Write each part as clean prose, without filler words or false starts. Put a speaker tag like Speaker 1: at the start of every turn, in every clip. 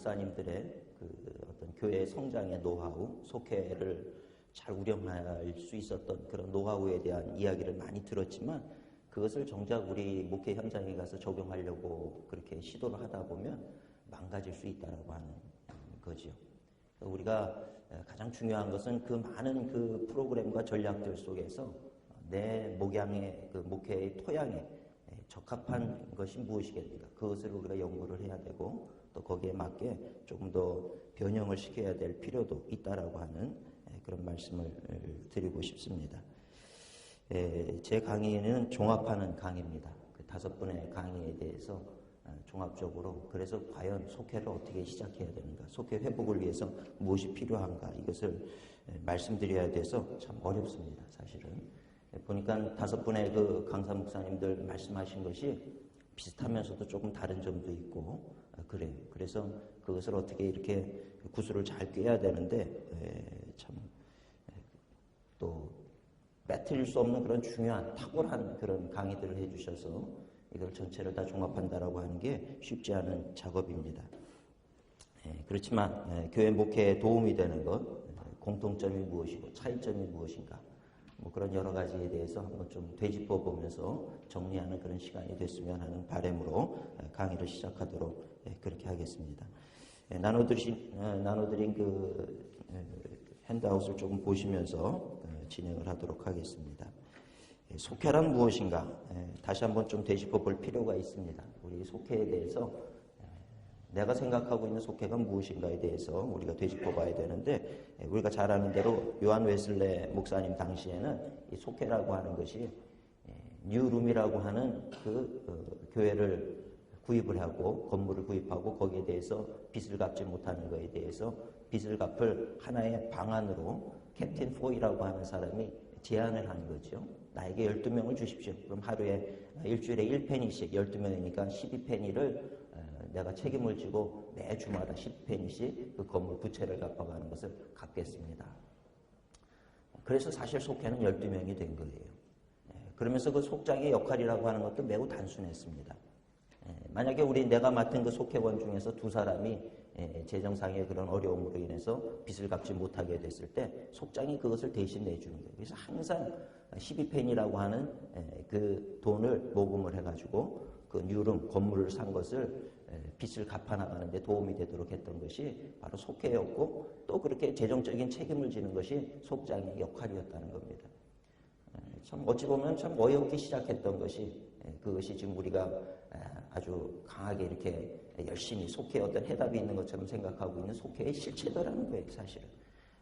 Speaker 1: 목사님들의 그 어떤 교회 성장의 노하우, 속회를 잘 운영할 수 있었던 그런 노하우에 대한 이야기를 많이 들었지만 그것을 정작 우리 목회 현장에 가서 적용하려고 그렇게 시도를 하다 보면 망가질 수 있다라고 하는 거죠. 우리가 가장 중요한 것은 그 많은 그 프로그램과 전략들 속에서 내 목양의 그 목회의 토양에 적합한 것이 무엇이겠는가, 그것을 우리가 연구를 해야 되고 또 거기에 맞게 조금 더 변형을 시켜야 될 필요도 있다라고 하는 그런 말씀을 드리고 싶습니다. 제 강의는 종합하는 강의입니다. 그 5분의 강의에 대해서 종합적으로, 그래서 과연 속회를 어떻게 시작해야 되는가, 속회 회복을 위해서 무엇이 필요한가, 이것을 말씀드려야 돼서 참 어렵습니다. 사실은 보니까 5분의 그 강사 목사님들 말씀하신 것이 비슷하면서도 조금 다른 점도 있고 그래요. 그래서 그것을 어떻게 이렇게 구슬을 잘 꿰야 되는데 참 또 빼뜨릴 수 없는 그런 중요한 탁월한 그런 강의들을 해주셔서 이걸 전체를 다 종합한다라고 하는 게 쉽지 않은 작업입니다. 그렇지만 교회 목회에 도움이 되는 것, 공통점이 무엇이고 차이점이 무엇인가, 뭐 그런 여러 가지에 대해서 한번 좀 되짚어 보면서 정리하는 그런 시간이 됐으면 하는 바람으로 강의를 시작하도록 그렇게 하겠습니다. 나눠드린 그 핸드아웃을 조금 보시면서 진행을 하도록 하겠습니다. 속회란 무엇인가? 다시 한번 좀 되짚어 볼 필요가 있습니다. 우리 속회에 대해서 내가 생각하고 있는 속회가 무엇인가에 대해서 우리가 되짚어 봐야 되는데, 우리가 잘 아는 대로 요한 웨슬레 목사님 당시에는 이 속회라고 하는 것이 뉴룸이라고 하는 그 교회를 구입을 하고 건물을 구입하고 거기에 대해서 빚을 갚지 못하는 것에 대해서 빚을 갚을 하나의 방안으로 캡틴 포이라고 하는 사람이 제안을 한 거죠. 나에게 12명을 주십시오. 그럼 하루에 일주일에 1페니씩 12명이니까 12페니를 내가 책임을 지고 매 주마다 10페니씩 그 건물 부채를 갚아가는 것을 갚겠습니다. 그래서 사실 속회는 12명이 된 거예요. 그러면서 그 속장의 역할이라고 하는 것도 매우 단순했습니다. 만약에 내가 맡은 그 속회원 중에서 2사람이 재정상의 그런 어려움으로 인해서 빚을 갚지 못하게 됐을 때 속장이 그것을 대신 내주는 거예요. 그래서 항상 12페니라고 하는 그 돈을 모금을 해가지고 그 뉴룸 건물을 산 것을 빚을 갚아나가는 데 도움이 되도록 했던 것이 바로 속회였고, 또 그렇게 재정적인 책임을 지는 것이 속장의 역할이었다는 겁니다. 참 어찌 보면 참 어이없게 시작했던 것이 그것이 지금 우리가 아주 강하게 이렇게 열심히 속회에 어떤 해답이 있는 것처럼 생각하고 있는 속회의 실체더라는 거예요. 사실은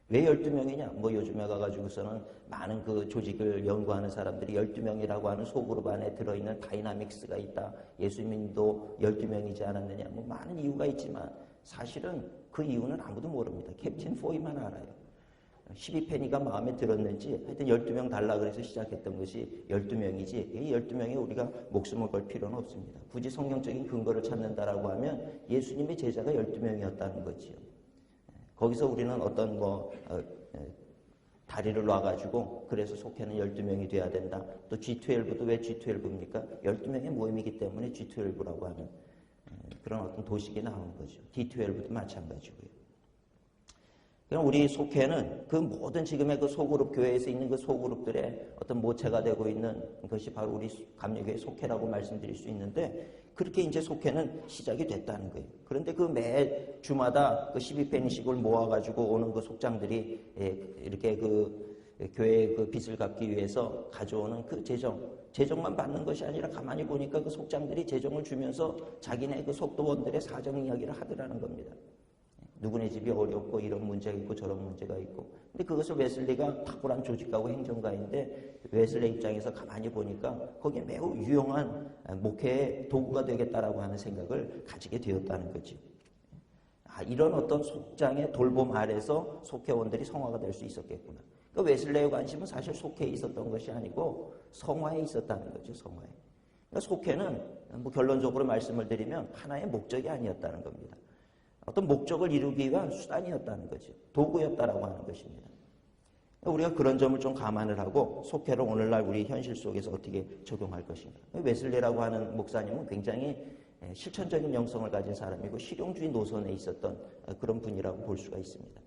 Speaker 1: 왜 12명이냐? 뭐 요즘에 가가지고서는 많은 그 조직을 연구하는 사람들이 12명이라고 하는 소그룹 안에 들어있는 다이나믹스가 있다, 예수님도 12명이지 않았느냐, 뭐 많은 이유가 있지만 사실은 그 이유는 아무도 모릅니다. 캡틴 포이만 알아요. 12페니가 마음에 들었는지 하여튼 12명 달라 그래서 시작했던 것이 12명이지, 이 12명에 우리가 목숨을 걸 필요는 없습니다. 굳이 성경적인 근거를 찾는다라고 하면 예수님의 제자가 12명이었다는 거지요. 거기서 우리는 어떤 다리를 놔가지고 그래서 속회는 12명이 돼야 된다. 또 G12도 왜 G12입니까? 12명의 모임이기 때문에 G12라고 하는 그런 어떤 도식이 나오는 거죠. D12도 마찬가지고요. 그럼 우리 속회는 그 모든 지금의 그 소그룹, 교회에서 있는 그 소그룹들의 어떤 모체가 되고 있는 것이 바로 우리 감리교회 속회라고 말씀드릴 수 있는데, 그렇게 이제 속회는 시작이 됐다는 거예요. 그런데 그 매 주마다 그 12페니씩을 모아가지고 오는 그 속장들이 이렇게 그 교회의 그 빚을 갚기 위해서 가져오는 그 재정만 받는 것이 아니라 가만히 보니까 그 속장들이 재정을 주면서 자기네 그 속도원들의 사정 이야기를 하더라는 겁니다. 누구네 집이 어렵고 이런 문제가 있고 저런 문제가 있고. 근데 그것을 웨슬리가 탁월한 조직가고 행정가인데 웨슬리 입장에서 가만히 보니까 거기에 매우 유용한 목회의 도구가 되겠다라고 하는 생각을 가지게 되었다는 거지. 이런 어떤 속장의 돌봄 아래서 속회원들이 성화가 될 수 있었겠구나. 그러니까 웨슬리의 관심은 사실 속회에 있었던 것이 아니고 성화에 있었다는 거죠. 성화에. 그러니까 속회는 뭐 결론적으로 말씀을 드리면 하나의 목적이 아니었다는 겁니다. 어떤 목적을 이루기 위한 수단이었다는 거죠. 도구였다라고 하는 것입니다. 우리가 그런 점을 좀 감안을 하고 속회를 오늘날 우리 현실 속에서 어떻게 적용할 것인가. 웨슬리라고 하는 목사님은 굉장히 실천적인 영성을 가진 사람이고 실용주의 노선에 있었던 그런 분이라고 볼 수가 있습니다.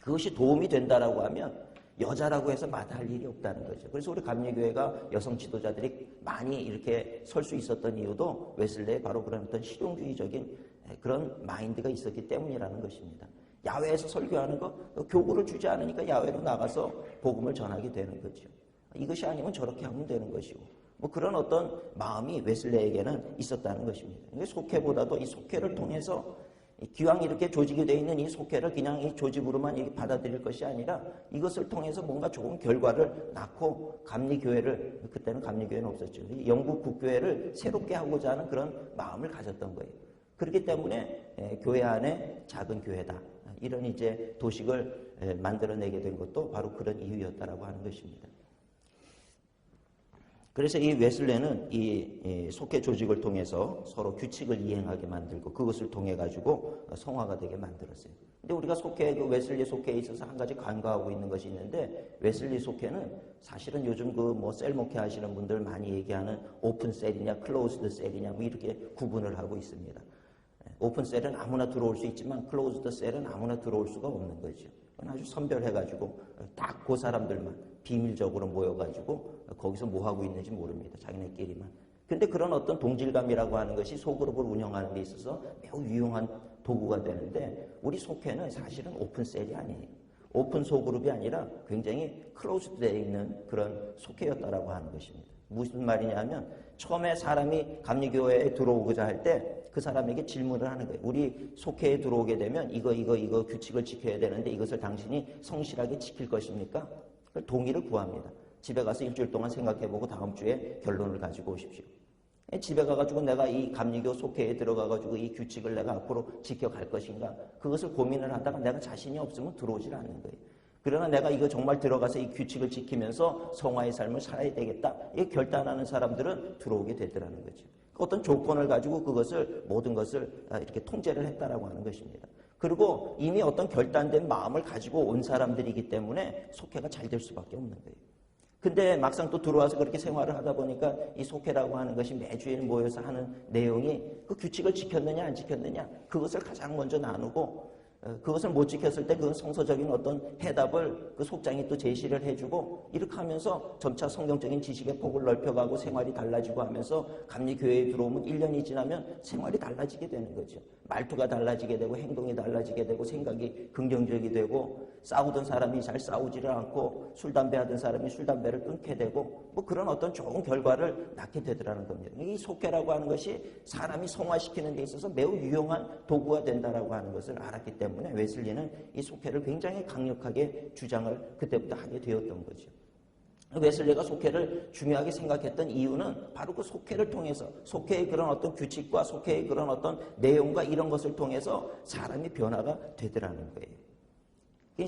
Speaker 1: 그것이 도움이 된다라고 하면 여자라고 해서 마다할 일이 없다는 거죠. 그래서 우리 감리교회가 여성 지도자들이 많이 이렇게 설 수 있었던 이유도 웨슬레의 바로 그런 어떤 실용주의적인 그런 마인드가 있었기 때문이라는 것입니다. 야외에서 설교하는 거 교구를 주지 않으니까 야외로 나가서 복음을 전하게 되는 거죠. 이것이 아니면 저렇게 하면 되는 것이고 뭐 그런 어떤 마음이 웨슬레에게는 있었다는 것입니다. 속회보다도 이 속회를 통해서 기왕 이렇게 조직이 되어 있는 이 속회를 그냥 이 조직으로만 받아들일 것이 아니라 이것을 통해서 뭔가 좋은 결과를 낳고 감리교회를, 그때는 감리교회는 없었죠. 영국 국교회를 새롭게 하고자 하는 그런 마음을 가졌던 거예요. 그렇기 때문에 교회 안에 작은 교회다, 이런 이제 도식을 만들어내게 된 것도 바로 그런 이유였다라고 하는 것입니다. 그래서 이 웨슬레는 이 속회 조직을 통해서 서로 규칙을 이행하게 만들고 그것을 통해 가지고 성화가 되게 만들었어요. 근데 우리가 속회, 그 웨슬리 속회에 있어서 한 가지 간과하고 있는 것이 있는데, 웨슬리 속회는 사실은 요즘 그 뭐 셀 목회 하시는 분들 많이 얘기하는 오픈 셀이냐 클로즈드 셀이냐 뭐 이렇게 구분을 하고 있습니다. 오픈 셀은 아무나 들어올 수 있지만 클로즈드 셀은 아무나 들어올 수가 없는 거죠. 아주 선별해가지고 딱 그 사람들만 비밀적으로 모여가지고 거기서 뭐 하고 있는지 모릅니다. 자기네끼리만. 근데 그런 어떤 동질감이라고 하는 것이 소그룹을 운영하는 데 있어서 매우 유용한 도구가 되는데, 우리 속회는 사실은 오픈셀이 아니에요. 오픈 소그룹이 아니라 굉장히 클로즈되어 있는 그런 속회였다라고 하는 것입니다. 무슨 말이냐면 처음에 사람이 감리교회에 들어오고자 할 때 그 사람에게 질문을 하는 거예요. 우리 속회에 들어오게 되면 이거 규칙을 지켜야 되는데 이것을 당신이 성실하게 지킬 것입니까? 그걸 동의를 구합니다. 집에 가서 일주일 동안 생각해보고 다음 주에 결론을 가지고 오십시오. 집에 가가지고 내가 이 감리교 속회에 들어가가지고 이 규칙을 내가 앞으로 지켜갈 것인가, 그것을 고민을 하다가 내가 자신이 없으면 들어오질 않는 거예요. 그러나 내가 이거 정말 들어가서 이 규칙을 지키면서 성화의 삶을 살아야 되겠다, 이게 결단하는 사람들은 들어오게 되더라는 거죠. 어떤 조건을 가지고 그것을, 모든 것을 이렇게 통제를 했다라고 하는 것입니다. 그리고 이미 어떤 결단된 마음을 가지고 온 사람들이기 때문에 속회가 잘 될 수밖에 없는 거예요. 근데 막상 또 들어와서 그렇게 생활을 하다 보니까 이 속회라고 하는 것이 매주일 모여서 하는 내용이 그 규칙을 지켰느냐 안 지켰느냐, 그것을 가장 먼저 나누고, 그것을 못 지켰을 때 그 성서적인 어떤 해답을 그 속장이 또 제시를 해주고, 이렇게 하면서 점차 성경적인 지식의 폭을 넓혀가고 생활이 달라지고 하면서 감리교회에 들어오면 1년이 지나면 생활이 달라지게 되는 거죠. 말투가 달라지게 되고 행동이 달라지게 되고 생각이 긍정적이 되고, 싸우던 사람이 잘 싸우지를 않고 술 담배 하던 사람이 술 담배를 끊게 되고, 뭐 그런 어떤 좋은 결과를 낳게 되더라는 겁니다. 이 속회라고 하는 것이 사람이 성화시키는 데 있어서 매우 유용한 도구가 된다라고 하는 것을 알았기 때문에 웨슬리는 이 속회를 굉장히 강력하게 주장을 그때부터 하게 되었던 거죠. 웨슬리가 속회를 중요하게 생각했던 이유는 바로 그 속회를 통해서, 속회의 그런 어떤 규칙과 속회의 그런 어떤 내용과 이런 것을 통해서 사람이 변화가 되더라는 거예요.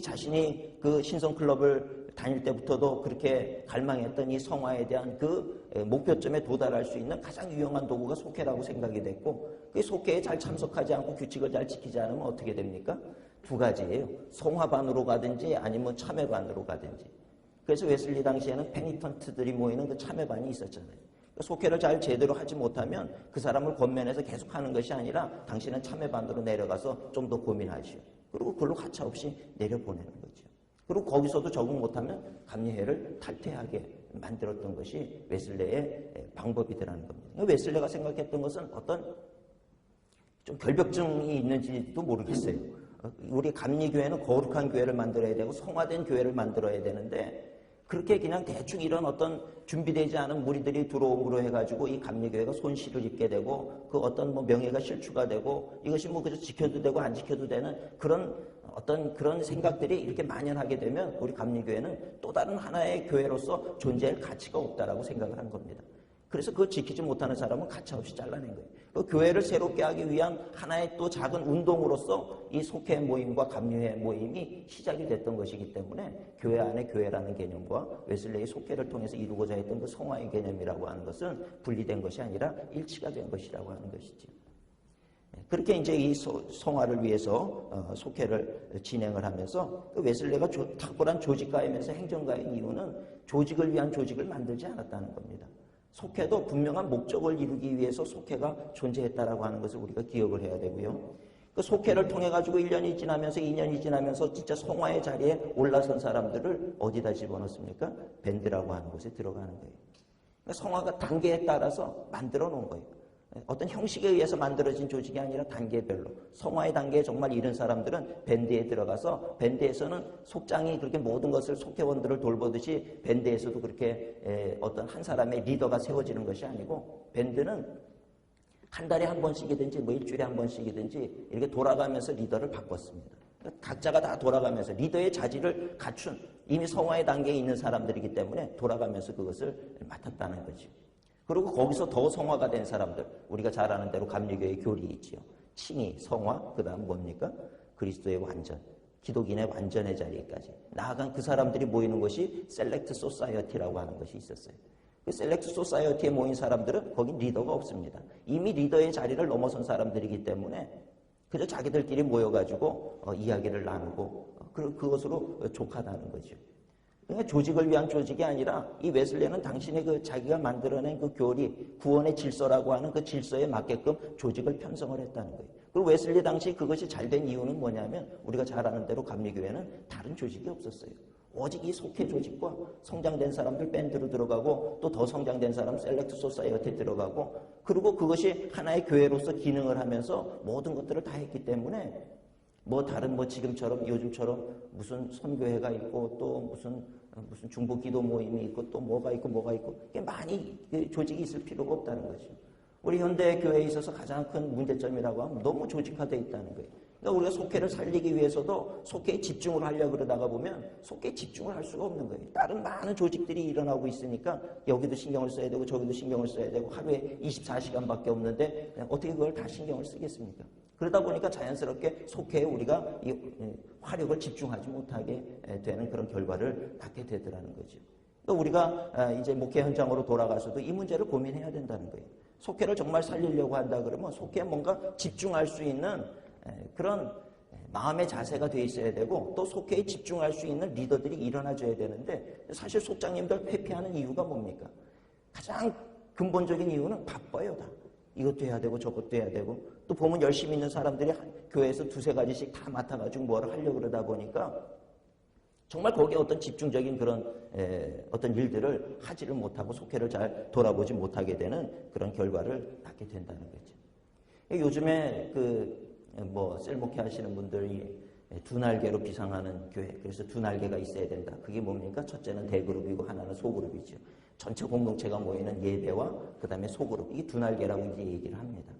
Speaker 1: 자신이 그 신성클럽을 다닐 때부터도 그렇게 갈망했던 이 성화에 대한 그 목표점에 도달할 수 있는 가장 유용한 도구가 속회라고 생각이 됐고, 그 속회에 잘 참석하지 않고 규칙을 잘 지키지 않으면 어떻게 됩니까? 두 가지예요. 성화반으로 가든지 아니면 참회반으로 가든지. 그래서 웨슬리 당시에는 페니턴트들이 모이는 그 참회반이 있었잖아요. 속회를 잘 제대로 하지 못하면 그 사람을 권면해서 계속 하는 것이 아니라 당신은 참회반으로 내려가서 좀 더 고민하시오. 그리고 그걸로 가차없이 내려보내는 거죠. 그리고 거기서도 적응 못하면 감리회를 탈퇴하게 만들었던 것이 웨슬레의 방법이더라는 겁니다. 웨슬레가 생각했던 것은 어떤 좀 결벽증이 있는지도 모르겠어요. 우리 감리교회는 거룩한 교회를 만들어야 되고 성화된 교회를 만들어야 되는데, 그렇게 그냥 대충 이런 어떤 준비되지 않은 무리들이 들어옴으로 해가지고 이 감리교회가 손실을 입게 되고, 그 어떤 뭐 명예가 실추가 되고, 이것이 뭐 그저 지켜도 되고 안 지켜도 되는 그런 어떤 그런 생각들이 이렇게 만연하게 되면 우리 감리교회는 또 다른 하나의 교회로서 존재할 가치가 없다라고 생각을 한 겁니다. 그래서 그거 지키지 못하는 사람은 가차없이 잘라낸 거예요. 그 교회를 새롭게 하기 위한 하나의 또 작은 운동으로서 이 속회 모임과 감리회 모임이 시작이 됐던 것이기 때문에 교회 안에 교회라는 개념과 웨슬레의 속회를 통해서 이루고자 했던 그 성화의 개념이라고 하는 것은 분리된 것이 아니라 일치가 된 것이라고 하는 것이죠. 그렇게 이제 이 성화를 위해서 속회를 진행을 하면서 그 웨슬레가 탁월한 조직가이면서 행정가인 이유는 조직을 위한 조직을 만들지 않았다는 겁니다. 속회도 분명한 목적을 이루기 위해서 속회가 존재했다라고 하는 것을 우리가 기억을 해야 되고요. 그 속회를 통해 가지고 1년이 지나면서 2년이 지나면서 진짜 성화의 자리에 올라선 사람들을 어디다 집어넣습니까? 밴드라고 하는 곳에 들어가는 거예요. 그러니까 성화가 단계에 따라서 만들어 놓은 거예요. 어떤 형식에 의해서 만들어진 조직이 아니라 단계별로 성화의 단계에 정말 이른 사람들은 밴드에 들어가서 밴드에서는 속장이 그렇게 모든 것을 속회원들을 돌보듯이 밴드에서도 그렇게 어떤 한 사람의 리더가 세워지는 것이 아니고 밴드는 한 달에 한 번씩이든지 뭐 일주일에 한 번씩이든지 이렇게 돌아가면서 리더를 바꿨습니다. 각자가 다 돌아가면서 리더의 자질을 갖춘 이미 성화의 단계에 있는 사람들이기 때문에 돌아가면서 그것을 맡았다는 거죠. 그리고 거기서 더 성화가 된 사람들, 우리가 잘 아는 대로 감리교의 교리 있지요. 칭의, 성화, 그 다음 뭡니까? 그리스도의 완전, 기독인의 완전의 자리까지 나아간 그 사람들이 모이는 것이 셀렉트 소사이어티라고 하는 것이 있었어요. 그 셀렉트 소사이어티에 모인 사람들은 거기 리더가 없습니다. 이미 리더의 자리를 넘어선 사람들이기 때문에 그저 자기들끼리 모여가지고 이야기를 나누고 그것으로 족하다는 거죠. 그러니까 조직을 위한 조직이 아니라 이 웨슬리는 당신의 그 자기가 만들어낸 그 교리, 구원의 질서라고 하는 그 질서에 맞게끔 조직을 편성을 했다는 거예요. 그리고 웨슬리 당시 그것이 잘 된 이유는 뭐냐면 우리가 잘 아는 대로 감리교회는 다른 조직이 없었어요. 오직 이 속회 조직과 성장된 사람들 밴드로 들어가고 또 더 성장된 사람 셀렉트 소사이어티에 들어가고 그리고 그것이 하나의 교회로서 기능을 하면서 모든 것들을 다 했기 때문에 뭐 다른 뭐 지금처럼 요즘처럼 무슨 선교회가 있고 또 무슨 중보 기도 모임이 있고 또 뭐가 있고 많이 조직이 있을 필요가 없다는 거죠. 우리 현대 교회에 있어서 가장 큰 문제점이라고 하면 너무 조직화되어 있다는 거예요. 그러니까 우리가 속회를 살리기 위해서도 속회에 집중을 하려고 그러다가 보면 속회에 집중을 할 수가 없는 거예요. 다른 많은 조직들이 일어나고 있으니까 여기도 신경을 써야 되고 저기도 신경을 써야 되고 하루에 24시간밖에 없는데 어떻게 그걸 다 신경을 쓰겠습니까? 그러다 보니까 자연스럽게 속회에 우리가 이 화력을 집중하지 못하게 되는 그런 결과를 낳게 되더라는 거죠. 그러니까 우리가 이제 목회 현장으로 돌아가서도 이 문제를 고민해야 된다는 거예요. 속회를 정말 살리려고 한다 그러면 속회에 뭔가 집중할 수 있는 그런 마음의 자세가 돼 있어야 되고 또 속회에 집중할 수 있는 리더들이 일어나줘야 되는데 사실 속장님들 회피하는 이유가 뭡니까? 가장 근본적인 이유는 바빠요 다. 이것도 해야 되고 저것도 해야 되고 또 보면 열심히 있는 사람들이 교회에서 두세 가지씩 다 맡아가지고 뭐를 하려고 그러다 보니까 정말 거기에 어떤 집중적인 그런 어떤 일들을 하지를 못하고 속회를 잘 돌아보지 못하게 되는 그런 결과를 낳게 된다는 거죠. 요즘에 셀목회 하시는 분들이 두 날개로 비상하는 교회, 그래서 두 날개가 있어야 된다. 그게 뭡니까? 첫째는 대그룹이고 하나는 소그룹이죠. 전체 공동체가 모이는 예배와 그 다음에 소그룹, 이게 두 날개라고 이제 얘기를 합니다.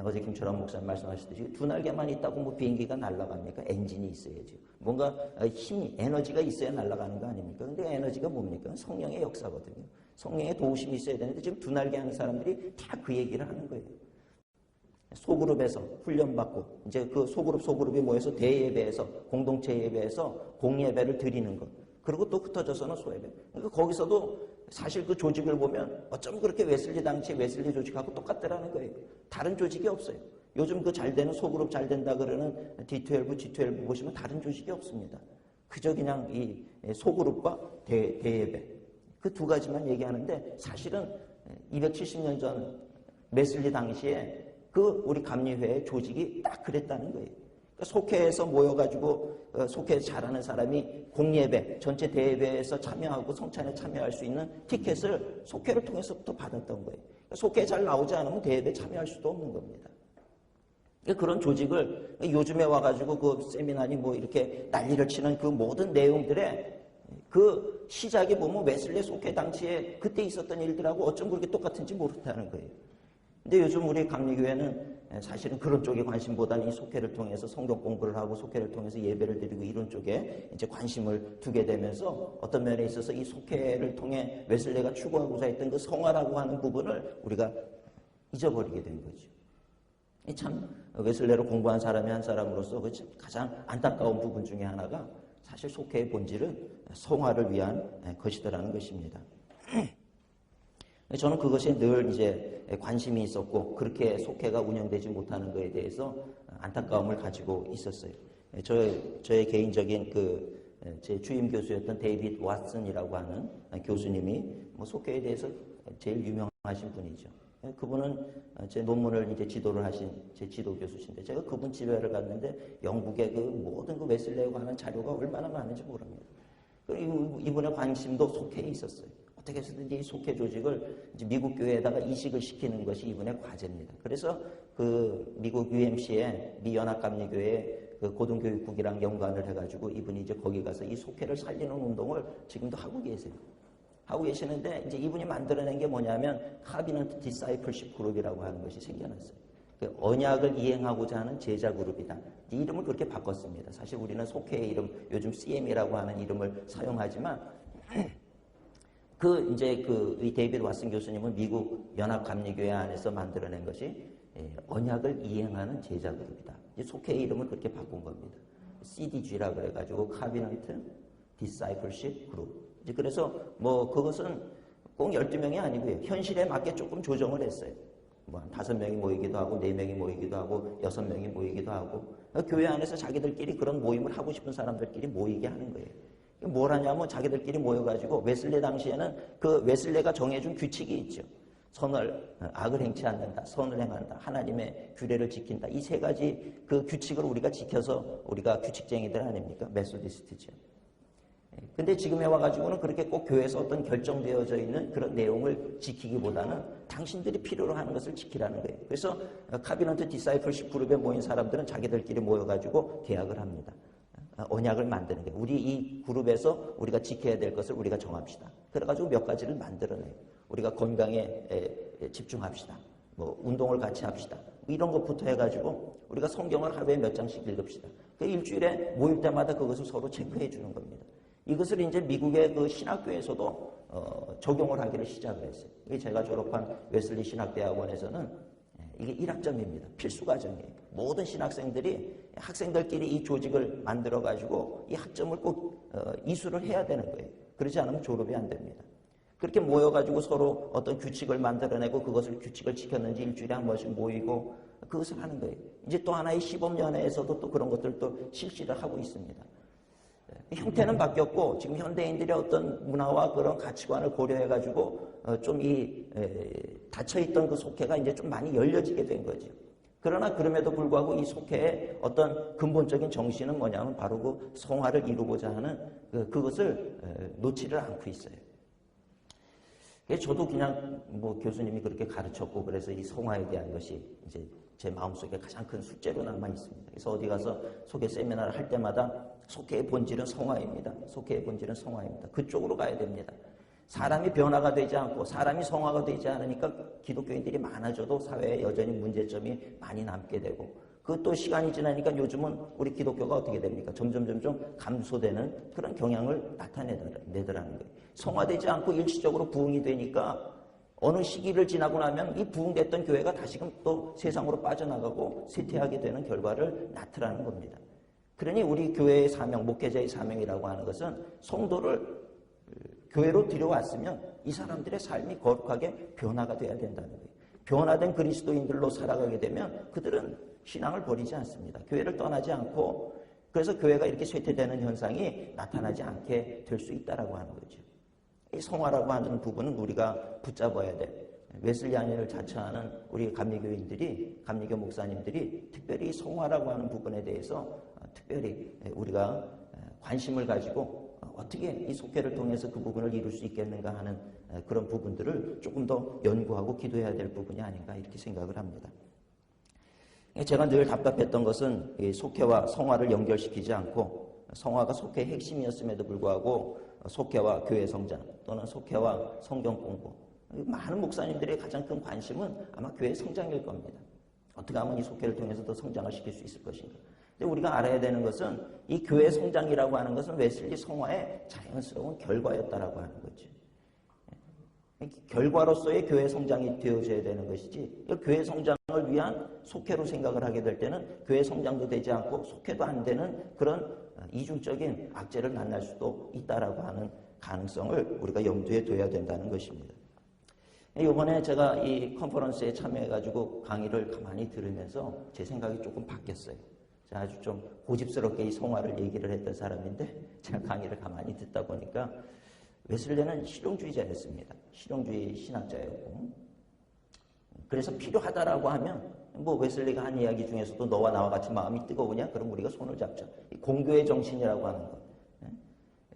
Speaker 1: 어제 김철환 목사님 말씀하셨듯이 두 날개만 있다고 뭐 비행기가 날아갑니까? 엔진이 있어야죠. 뭔가 힘이, 에너지가 있어야 날아가는 거 아닙니까? 근데 에너지가 뭡니까? 성령의 역사거든요. 성령의 도우심이 있어야 되는데 지금 두 날개 하는 사람들이 다 그 얘기를 하는 거예요. 소그룹에서 훈련받고 이제 그 소그룹이 모여서 대예배에서 공동체 예배에서 공예배를 드리는 것. 그리고 또 흩어져서는 소예배. 그러니까 거기서도 사실 그 조직을 보면 어쩜 그렇게 웨슬리 당시 웨슬리 조직하고 똑같더라는 거예요. 다른 조직이 없어요. 요즘 그 잘 되는 소그룹 잘 된다 그러는 D12, G12 보시면 다른 조직이 없습니다. 그저 그냥 이 소그룹과 대예배. 그 두 가지만 얘기하는데 사실은 270년 전 웨슬리 당시에 그 우리 감리회의 조직이 딱 그랬다는 거예요. 그러니까 속회에서 모여가지고 속회 잘하는 사람이 공예배, 전체 대예배에서 참여하고 성찬에 참여할 수 있는 티켓을 속회를 통해서부터 받았던 거예요. 그러니까 속회에 잘 나오지 않으면 대예배에 참여할 수도 없는 겁니다. 그러니까 그런 조직을 요즘에 와가지고 그 세미나니 뭐 이렇게 난리를 치는 그 모든 내용들의 그 시작이 보면 웨슬리 속회 당시에 그때 있었던 일들하고 어쩜 그렇게 똑같은지 모른다는 거예요. 근데 요즘 우리 감리교회는 사실은 그런 쪽에 관심보다는 이 속회를 통해서 성경 공부를 하고 속회를 통해서 예배를 드리고 이런 쪽에 이제 관심을 두게 되면서 어떤 면에 있어서 이 속회를 통해 웨슬리가 추구하고자 했던 그 성화라고 하는 부분을 우리가 잊어버리게 된 거죠. 참 웨슬리로 공부한 사람이 한 사람으로서 가장 안타까운 부분 중에 하나가 사실 속회의 본질은 성화를 위한 것이더라는 것입니다. 저는 그것에 늘 이제 관심이 있었고 그렇게 속회가 운영되지 못하는 것에 대해서 안타까움을 가지고 있었어요. 저의 개인적인 그 제 주임 교수였던 데이비드 왓슨이라고 하는 교수님이 뭐 속회에 대해서 제일 유명하신 분이죠. 그분은 제 논문을 이제 지도를 하신 제 지도 교수신데 제가 그분 집에를 갔는데 영국의 그 모든 그 웨슬레에 관한 자료가 얼마나 많은지 모릅니다. 그리고 이분의 관심도 속회에 있었어요. 어떻게 해서든지 이 속회 조직을 이제 미국 교회에다가 이식을 시키는 것이 이분의 과제입니다. 그래서 그 미국 UMC의 미 연합감리교회 그 고등교육국이랑 연관을 해가지고 이분이 이제 거기 가서 이 속회를 살리는 운동을 지금도 하고 계세요. 하고 계시는데 이제 이분이 만들어낸 게 뭐냐면 카비넌트 디사이플십 그룹이라고 하는 것이 생겨났어요. 그 언약을 이행하고자 하는 제자 그룹이다. 이름을 그렇게 바꿨습니다. 사실 우리는 속회의 이름, 요즘 CM이라고 하는 이름을 사용하지만 이 데이비드 왓슨 교수님은 미국 연합감리교회 안에서 만들어낸 것이 언약을 이행하는 제자 그룹이다. 속회의 이름을 그렇게 바꾼 겁니다. CDG라 그래가지고 카비넌트 디사이플십 그룹. 그래서 뭐 그것은 꼭 12명이 아니고요. 현실에 맞게 조금 조정을 했어요. 뭐 5명이 모이기도 하고 4명이 모이기도 하고 6명이 모이기도 하고 교회 안에서 자기들끼리 그런 모임을 하고 싶은 사람들끼리 모이게 하는 거예요. 뭘 하냐면 자기들끼리 모여가지고 웨슬레 당시에는 그 웨슬레가 정해준 규칙이 있죠. 악을 행치 않는다, 선을 행한다, 하나님의 규례를 지킨다. 이 3가지 그 규칙을 우리가 지켜서 우리가 규칙쟁이들 아닙니까? 메소디스트죠. 근데 지금에 와가지고는 그렇게 꼭 교회에서 어떤 결정되어져 있는 그런 내용을 지키기보다는 당신들이 필요로 하는 것을 지키라는 거예요. 그래서 카비넌트 디사이플십 그룹에 모인 사람들은 자기들끼리 모여가지고 계약을 합니다. 언약을 만드는 게 우리 이 그룹에서 우리가 지켜야 될 것을 우리가 정합시다. 그래가지고 몇 가지를 만들어내요. 우리가 건강에 집중합시다. 뭐 운동을 같이 합시다. 이런 것부터 해가지고 우리가 성경을 하루에 몇 장씩 읽읍시다. 그 일주일에 모일 때마다 그것을 서로 체크해 주는 겁니다. 이것을 이제 미국의 그 신학교에서도 적용을 하기를 시작을 했어요. 제가 졸업한 웨슬리 신학대학원에서는 이게 1학점입니다. 필수 과정이에요. 모든 신학생들이 학생들끼리 이 조직을 만들어가지고 이 학점을 꼭 이수를 해야 되는 거예요. 그렇지 않으면 졸업이 안 됩니다. 그렇게 모여가지고 서로 어떤 규칙을 만들어내고 그것을 규칙을 지켰는지 일주일에 한 번씩 모이고 그것을 하는 거예요. 이제 또 하나의 시범연회에서도 또 그런 것들도 실시를 하고 있습니다. 형태는 바뀌었고 지금 현대인들의 어떤 문화와 그런 가치관을 고려해가지고 좀 닫혀있던 그 속회가 이제 좀 많이 열려지게 된 거죠. 그러나 그럼에도 불구하고 이 속회의 어떤 근본적인 정신은 뭐냐면 바로 그 성화를 이루고자 하는 그것을 놓지를 않고 있어요. 저도 그냥 뭐 교수님이 그렇게 가르쳤고 그래서 이 성화에 대한 것이 이제 제 마음속에 가장 큰 숙제로 남아 있습니다. 그래서 어디 가서 속회 세미나를 할 때마다 속회의 본질은 성화입니다. 속회의 본질은 성화입니다. 그쪽으로 가야 됩니다. 사람이 변화가 되지 않고 사람이 성화가 되지 않으니까 기독교인들이 많아져도 사회에 여전히 문제점이 많이 남게 되고 그것도 시간이 지나니까 요즘은 우리 기독교가 어떻게 됩니까? 점점 감소되는 그런 경향을 나타내더라는 거예요. 성화되지 않고 일시적으로 부흥이 되니까 어느 시기를 지나고 나면 이 부흥됐던 교회가 다시금 또 세상으로 빠져나가고 쇠퇴하게 되는 결과를 나타내는 겁니다. 그러니 우리 교회의 사명, 목회자의 사명이라고 하는 것은 성도를 교회로 들여왔으면 이 사람들의 삶이 거룩하게 변화가 돼야 된다는 거예요. 변화된 그리스도인들로 살아가게 되면 그들은 신앙을 버리지 않습니다. 교회를 떠나지 않고 그래서 교회가 이렇게 쇠퇴되는 현상이 나타나지 않게 될 수 있다라고 하는 거죠. 이 성화라고 하는 부분은 우리가 붙잡아야 돼. 웨슬리안을 자처하는 우리 감리교인들이, 감리교 목사님들이 특별히 성화라고 하는 부분에 대해서 특별히 우리가 관심을 가지고 어떻게 이 속회를 통해서 그 부분을 이룰 수 있겠는가 하는 그런 부분들을 조금 더 연구하고 기도해야 될 부분이 아닌가 이렇게 생각을 합니다. 제가 늘 답답했던 것은 속회와 성화를 연결시키지 않고 성화가 속회의 핵심이었음에도 불구하고 속회와 교회 성장 또는 속회와 성경 공부 많은 목사님들의 가장 큰 관심은 아마 교회 성장일 겁니다. 어떻게 하면 이 속회를 통해서 더 성장을 시킬 수 있을 것인가. 근데 우리가 알아야 되는 것은 이 교회 성장이라고 하는 것은 웨슬리 성화의 자연스러운 결과였다라고 하는 거죠. 결과로서의 교회 성장이 되어져야 되는 것이지 교회 성장을 위한 속회로 생각을 하게 될 때는 교회 성장도 되지 않고 속회도 안 되는 그런 이중적인 악재를 만날 수도 있다라고 하는 가능성을 우리가 염두에 둬야 된다는 것입니다. 이번에 제가 이 컨퍼런스에 참여해가지고 강의를 가만히 들으면서 제 생각이 조금 바뀌었어요. 아주 좀 고집스럽게 이 성화를 얘기를 했던 사람인데 제가 강의를 가만히 듣다 보니까 웨슬레는 실용주의자였습니다. 실용주의 신학자였고 그래서 필요하다라고 하면 뭐 웨슬리가 한 이야기 중에서도 너와 나와 같이 마음이 뜨거우냐? 그럼 우리가 손을 잡자. 공교의 정신이라고 하는 것.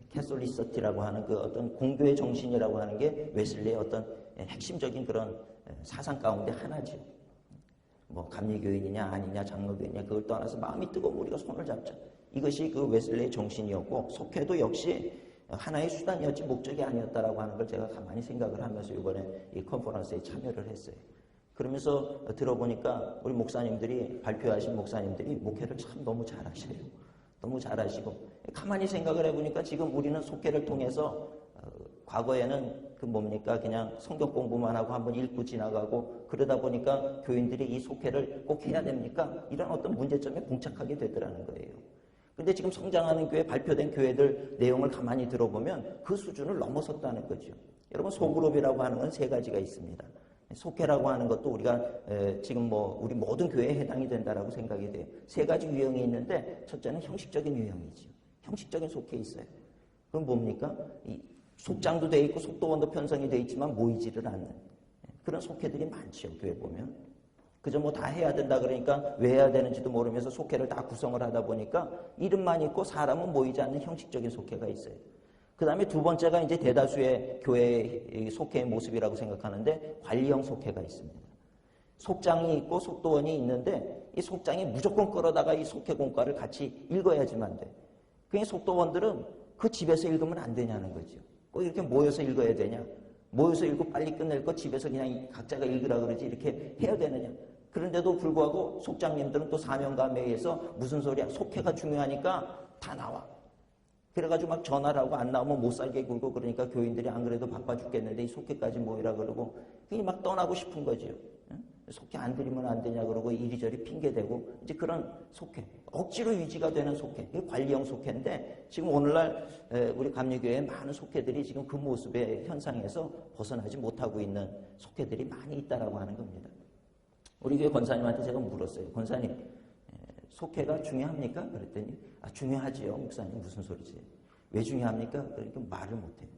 Speaker 1: 캐솔리서티라고 하는 그 어떤 공교의 정신이라고 하는 게 웨슬리의 어떤 핵심적인 그런 사상 가운데 하나죠. 뭐 감리교인이냐 아니냐 장로교인이냐 그걸 떠나서 마음이 뜨거우면 우리가 손을 잡자. 이것이 그 웨슬리의 정신이었고 속회도 역시 하나의 수단이었지 목적이 아니었다라고 하는 걸 제가 가만히 생각을 하면서 이번에 이 컨퍼런스에 참여를 했어요. 그러면서 들어보니까 우리 목사님들이 발표하신 목사님들이 목회를 참 너무 잘하셔요. 너무 잘하시고 가만히 생각을 해보니까 지금 우리는 속회를 통해서 과거에는 그 뭡니까 그냥 성경 공부만 하고 한번 읽고 지나가고 그러다 보니까 교인들이 이 속회를 꼭 해야 됩니까? 이런 어떤 문제점에 봉착하게 되더라는 거예요. 근데 지금 성장하는 교회, 발표된 교회들 내용을 가만히 들어보면 그 수준을 넘어섰다는 거죠. 여러분 소그룹이라고 하는 건 세 가지가 있습니다. 속회라고 하는 것도 우리가 지금 뭐 우리 모든 교회에 해당이 된다라고 생각이 돼요. 세 가지 유형이 있는데 첫째는 형식적인 유형이죠. 형식적인 속회 있어요. 그럼 뭡니까? 이 속장도 돼 있고 속도원도 편성이 돼 있지만 모이지를 않는 그런 속회들이 많죠. 교회 보면. 그저 뭐 다 해야 된다 그러니까 왜 해야 되는지도 모르면서 속회를 다 구성을 하다 보니까 이름만 있고 사람은 모이지 않는 형식적인 속회가 있어요. 그 다음에 두 번째가 이제 대다수의 교회의 속회의 모습이라고 생각하는데 관리형 속회가 있습니다. 속장이 있고 속도원이 있는데 이 속장이 무조건 끌어다가 이 속회 공과를 같이 읽어야지만 돼. 그러니까 속도원들은 그 집에서 읽으면 안 되냐는 거죠. 꼭 이렇게 모여서 읽어야 되냐. 모여서 읽고 빨리 끝낼 거 집에서 그냥 각자가 읽으라 그러지 이렇게 해야 되느냐. 그런데도 불구하고 속장님들은 또 사명감에 의해서 무슨 소리야. 속회가 중요하니까 다 나와. 그래가지고 막 전화를 하고 안 나오면 못 살게 굴고 그러니까 교인들이 안 그래도 바빠 죽겠는데 이 속회까지 모이라 그러고 그게 막 떠나고 싶은 거지요. 속회 안 드리면 안 되냐 그러고 이리저리 핑계대고 이제 그런 속회. 억지로 유지가 되는 속회. 이게 관리형 속회인데 지금 오늘날 우리 감리교회의 많은 속회들이 지금 그 모습의 현상에서 벗어나지 못하고 있는 속회들이 많이 있다라고 하는 겁니다. 우리 교회 권사님한테 제가 물었어요. 권사님, 속회가 중요합니까? 그랬더니 중요하지요. 목사님 무슨 소리지? 왜 중요합니까? 그러니까 말을 못해요.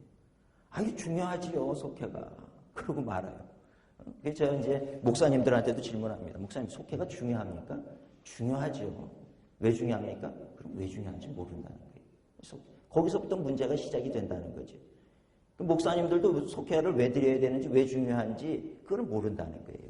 Speaker 1: 이게 중요하지요. 속회가. 그러고 말아요. 그래서 제가 이제 목사님들한테도 질문합니다. 목사님 속회가 중요합니까? 중요하지요. 왜 중요합니까? 그럼 왜 중요한지 모른다는 거예요. 거기서부터 문제가 시작이 된다는 거죠. 목사님들도 속회를 왜 드려야 되는지 왜 중요한지 그걸 모른다는 거예요.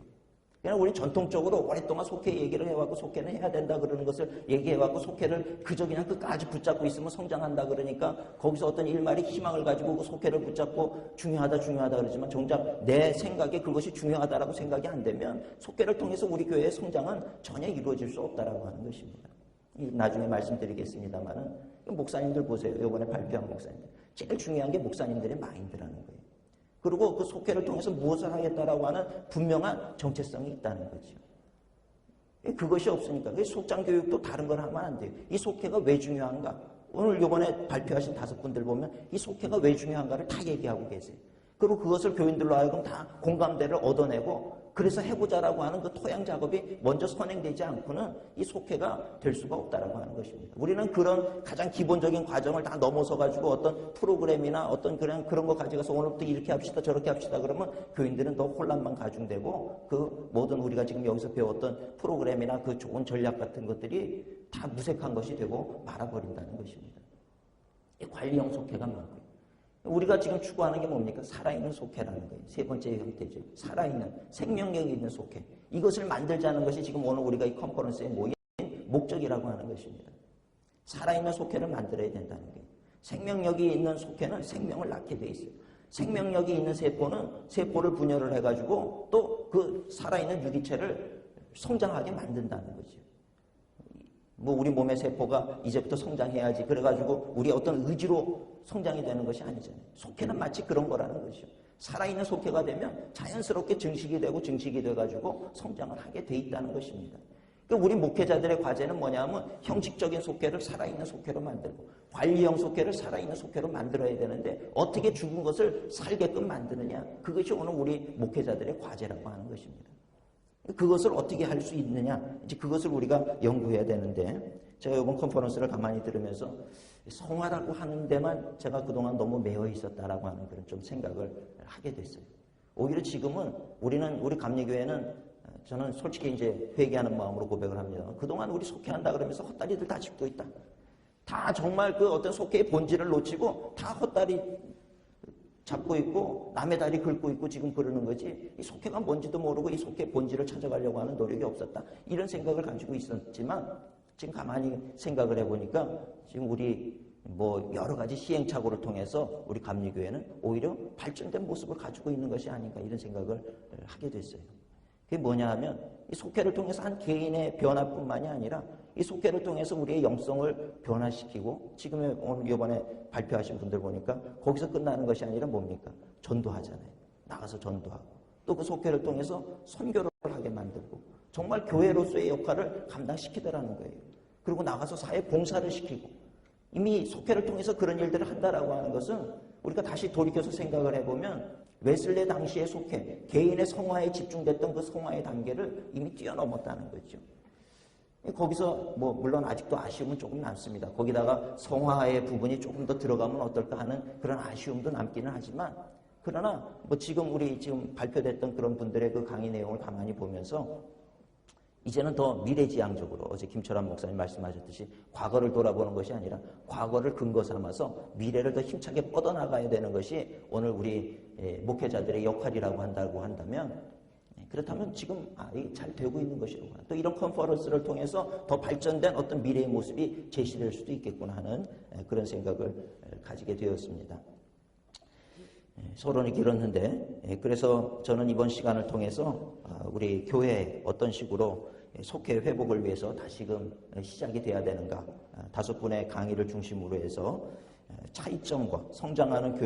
Speaker 1: 그냥 우리 전통적으로 오랫동안 속회 얘기를 해왔고 속회는 해야 된다 그러는 것을 얘기해왔고 속회를 그저 그냥 끝까지 붙잡고 있으면 성장한다 그러니까 거기서 어떤 일말의 희망을 가지고 그 속회를 붙잡고 중요하다 그러지만 정작 내 생각에 그것이 중요하다라고 생각이 안 되면 속회를 통해서 우리 교회의 성장은 전혀 이루어질 수 없다라고 하는 것입니다. 나중에 말씀드리겠습니다만은 목사님들 보세요. 이번에 발표한 목사님들. 제일 중요한 게 목사님들의 마인드라는 거예요. 그리고 그 속회를 통해서 무엇을 하겠다라고 하는 분명한 정체성이 있다는 거죠. 그것이 없으니까 속장 교육도 다른 걸 하면 안 돼요. 이 속회가 왜 중요한가? 오늘 이번에 발표하신 5분들 보면 이 속회가 왜 중요한가를 다 얘기하고 계세요. 그리고 그것을 교인들로 하여금 다 공감대를 얻어내고 그래서 해보자라고 하는 그 토양 작업이 먼저 선행되지 않고는 이 속회가 될 수가 없다라고 하는 것입니다. 우리는 그런 가장 기본적인 과정을 다 넘어서가지고 어떤 프로그램이나 어떤 그런 거 가져가서 오늘부터 이렇게 합시다 저렇게 합시다 그러면 교인들은 더 혼란만 가중되고 그 모든 우리가 지금 여기서 배웠던 프로그램이나 그 좋은 전략 같은 것들이 다 무색한 것이 되고 말아버린다는 것입니다. 이 관리형 속회가 많고요. 우리가 지금 추구하는 게 뭡니까? 살아있는 속회라는 거예요. 세 번째 형태죠. 살아있는 생명력이 있는 속회. 이것을 만들자는 것이 지금 오늘 우리가 이 컨퍼런스에 모인 목적이라고 하는 것입니다. 살아있는 속회를 만들어야 된다는 거예요. 생명력이 있는 속회는 생명을 낳게 돼 있어요. 생명력이 있는 세포는 세포를 분열을 해가지고 또 그 살아있는 유기체를 성장하게 만든다는 거죠. 뭐 우리 몸의 세포가 이제부터 성장해야지 그래가지고 우리 어떤 의지로 성장이 되는 것이 아니잖아요. 속회는 마치 그런 거라는 것이죠. 살아있는 속회가 되면 자연스럽게 증식이 되고 증식이 돼가지고 성장을 하게 돼 있다는 것입니다. 그러니까 우리 목회자들의 과제는 뭐냐면 형식적인 속회를 살아있는 속회로 만들고 관리형 속회를 살아있는 속회로 만들어야 되는데 어떻게 죽은 것을 살게끔 만드느냐 그것이 오늘 우리 목회자들의 과제라고 하는 것입니다. 그것을 어떻게 할 수 있느냐, 이제 그것을 우리가 연구해야 되는데, 제가 이번 컨퍼런스를 가만히 들으면서 성화라고 하는 데만 제가 그동안 너무 매여 있었다라고 하는 그런 좀 생각을 하게 됐어요. 오히려 지금은 우리 감리교회는 저는 솔직히 이제 회개하는 마음으로 고백을 합니다. 그동안 우리 속회한다 그러면서 헛다리들 다 짚고 있다. 다 정말 그 어떤 속회의 본질을 놓치고 다 헛다리 잡고 있고 남의 다리 긁고 있고 지금 그러는 거지, 이 속회가 뭔지도 모르고 이 속회의 본질을 찾아가려고 하는 노력이 없었다. 이런 생각을 가지고 있었지만 지금 가만히 생각을 해보니까 지금 우리 뭐 여러 가지 시행착오를 통해서 우리 감리교회는 오히려 발전된 모습을 가지고 있는 것이 아닌가, 이런 생각을 하게 됐어요. 그게 뭐냐 하면 이 속회를 통해서 한 개인의 변화뿐만이 아니라 이 속회를 통해서 우리의 영성을 변화시키고, 지금 오늘 이번에 발표하신 분들 보니까 거기서 끝나는 것이 아니라 뭡니까? 전도하잖아요. 나가서 전도하고 또 그 속회를 통해서 선교를 하게 만들고 정말 교회로서의 역할을 감당시키더라는 거예요. 그리고 나가서 사회 봉사를 시키고, 이미 속회를 통해서 그런 일들을 한다라고 하는 것은 우리가 다시 돌이켜서 생각을 해보면 웨슬레 당시의 속회, 개인의 성화에 집중됐던 그 성화의 단계를 이미 뛰어넘었다는 거죠. 거기서 뭐 물론 아직도 아쉬움은 조금 남습니다. 거기다가 성화의 부분이 조금 더 들어가면 어떨까 하는 그런 아쉬움도 남기는 하지만, 그러나 뭐 지금 발표됐던 그런 분들의 그 강의 내용을 가만히 보면서 이제는 더 미래지향적으로, 어제 김철환 목사님 말씀하셨듯이 과거를 돌아보는 것이 아니라 과거를 근거 삼아서 미래를 더 힘차게 뻗어나가야 되는 것이 오늘 우리 목회자들의 역할이라고 한다면, 그렇다면 지금 이게 잘 되고 있는 것이라고, 또 이런 컨퍼런스를 통해서 더 발전된 어떤 미래의 모습이 제시될 수도 있겠구나 하는 그런 생각을 가지게 되었습니다. 서론이 길었는데, 그래서 저는 이번 시간을 통해서 우리 교회에 어떤 식으로 속회 회복을 위해서 다시금 시작이 돼야 되는가, 5분의 강의를 중심으로 해서 차이점과 성장하는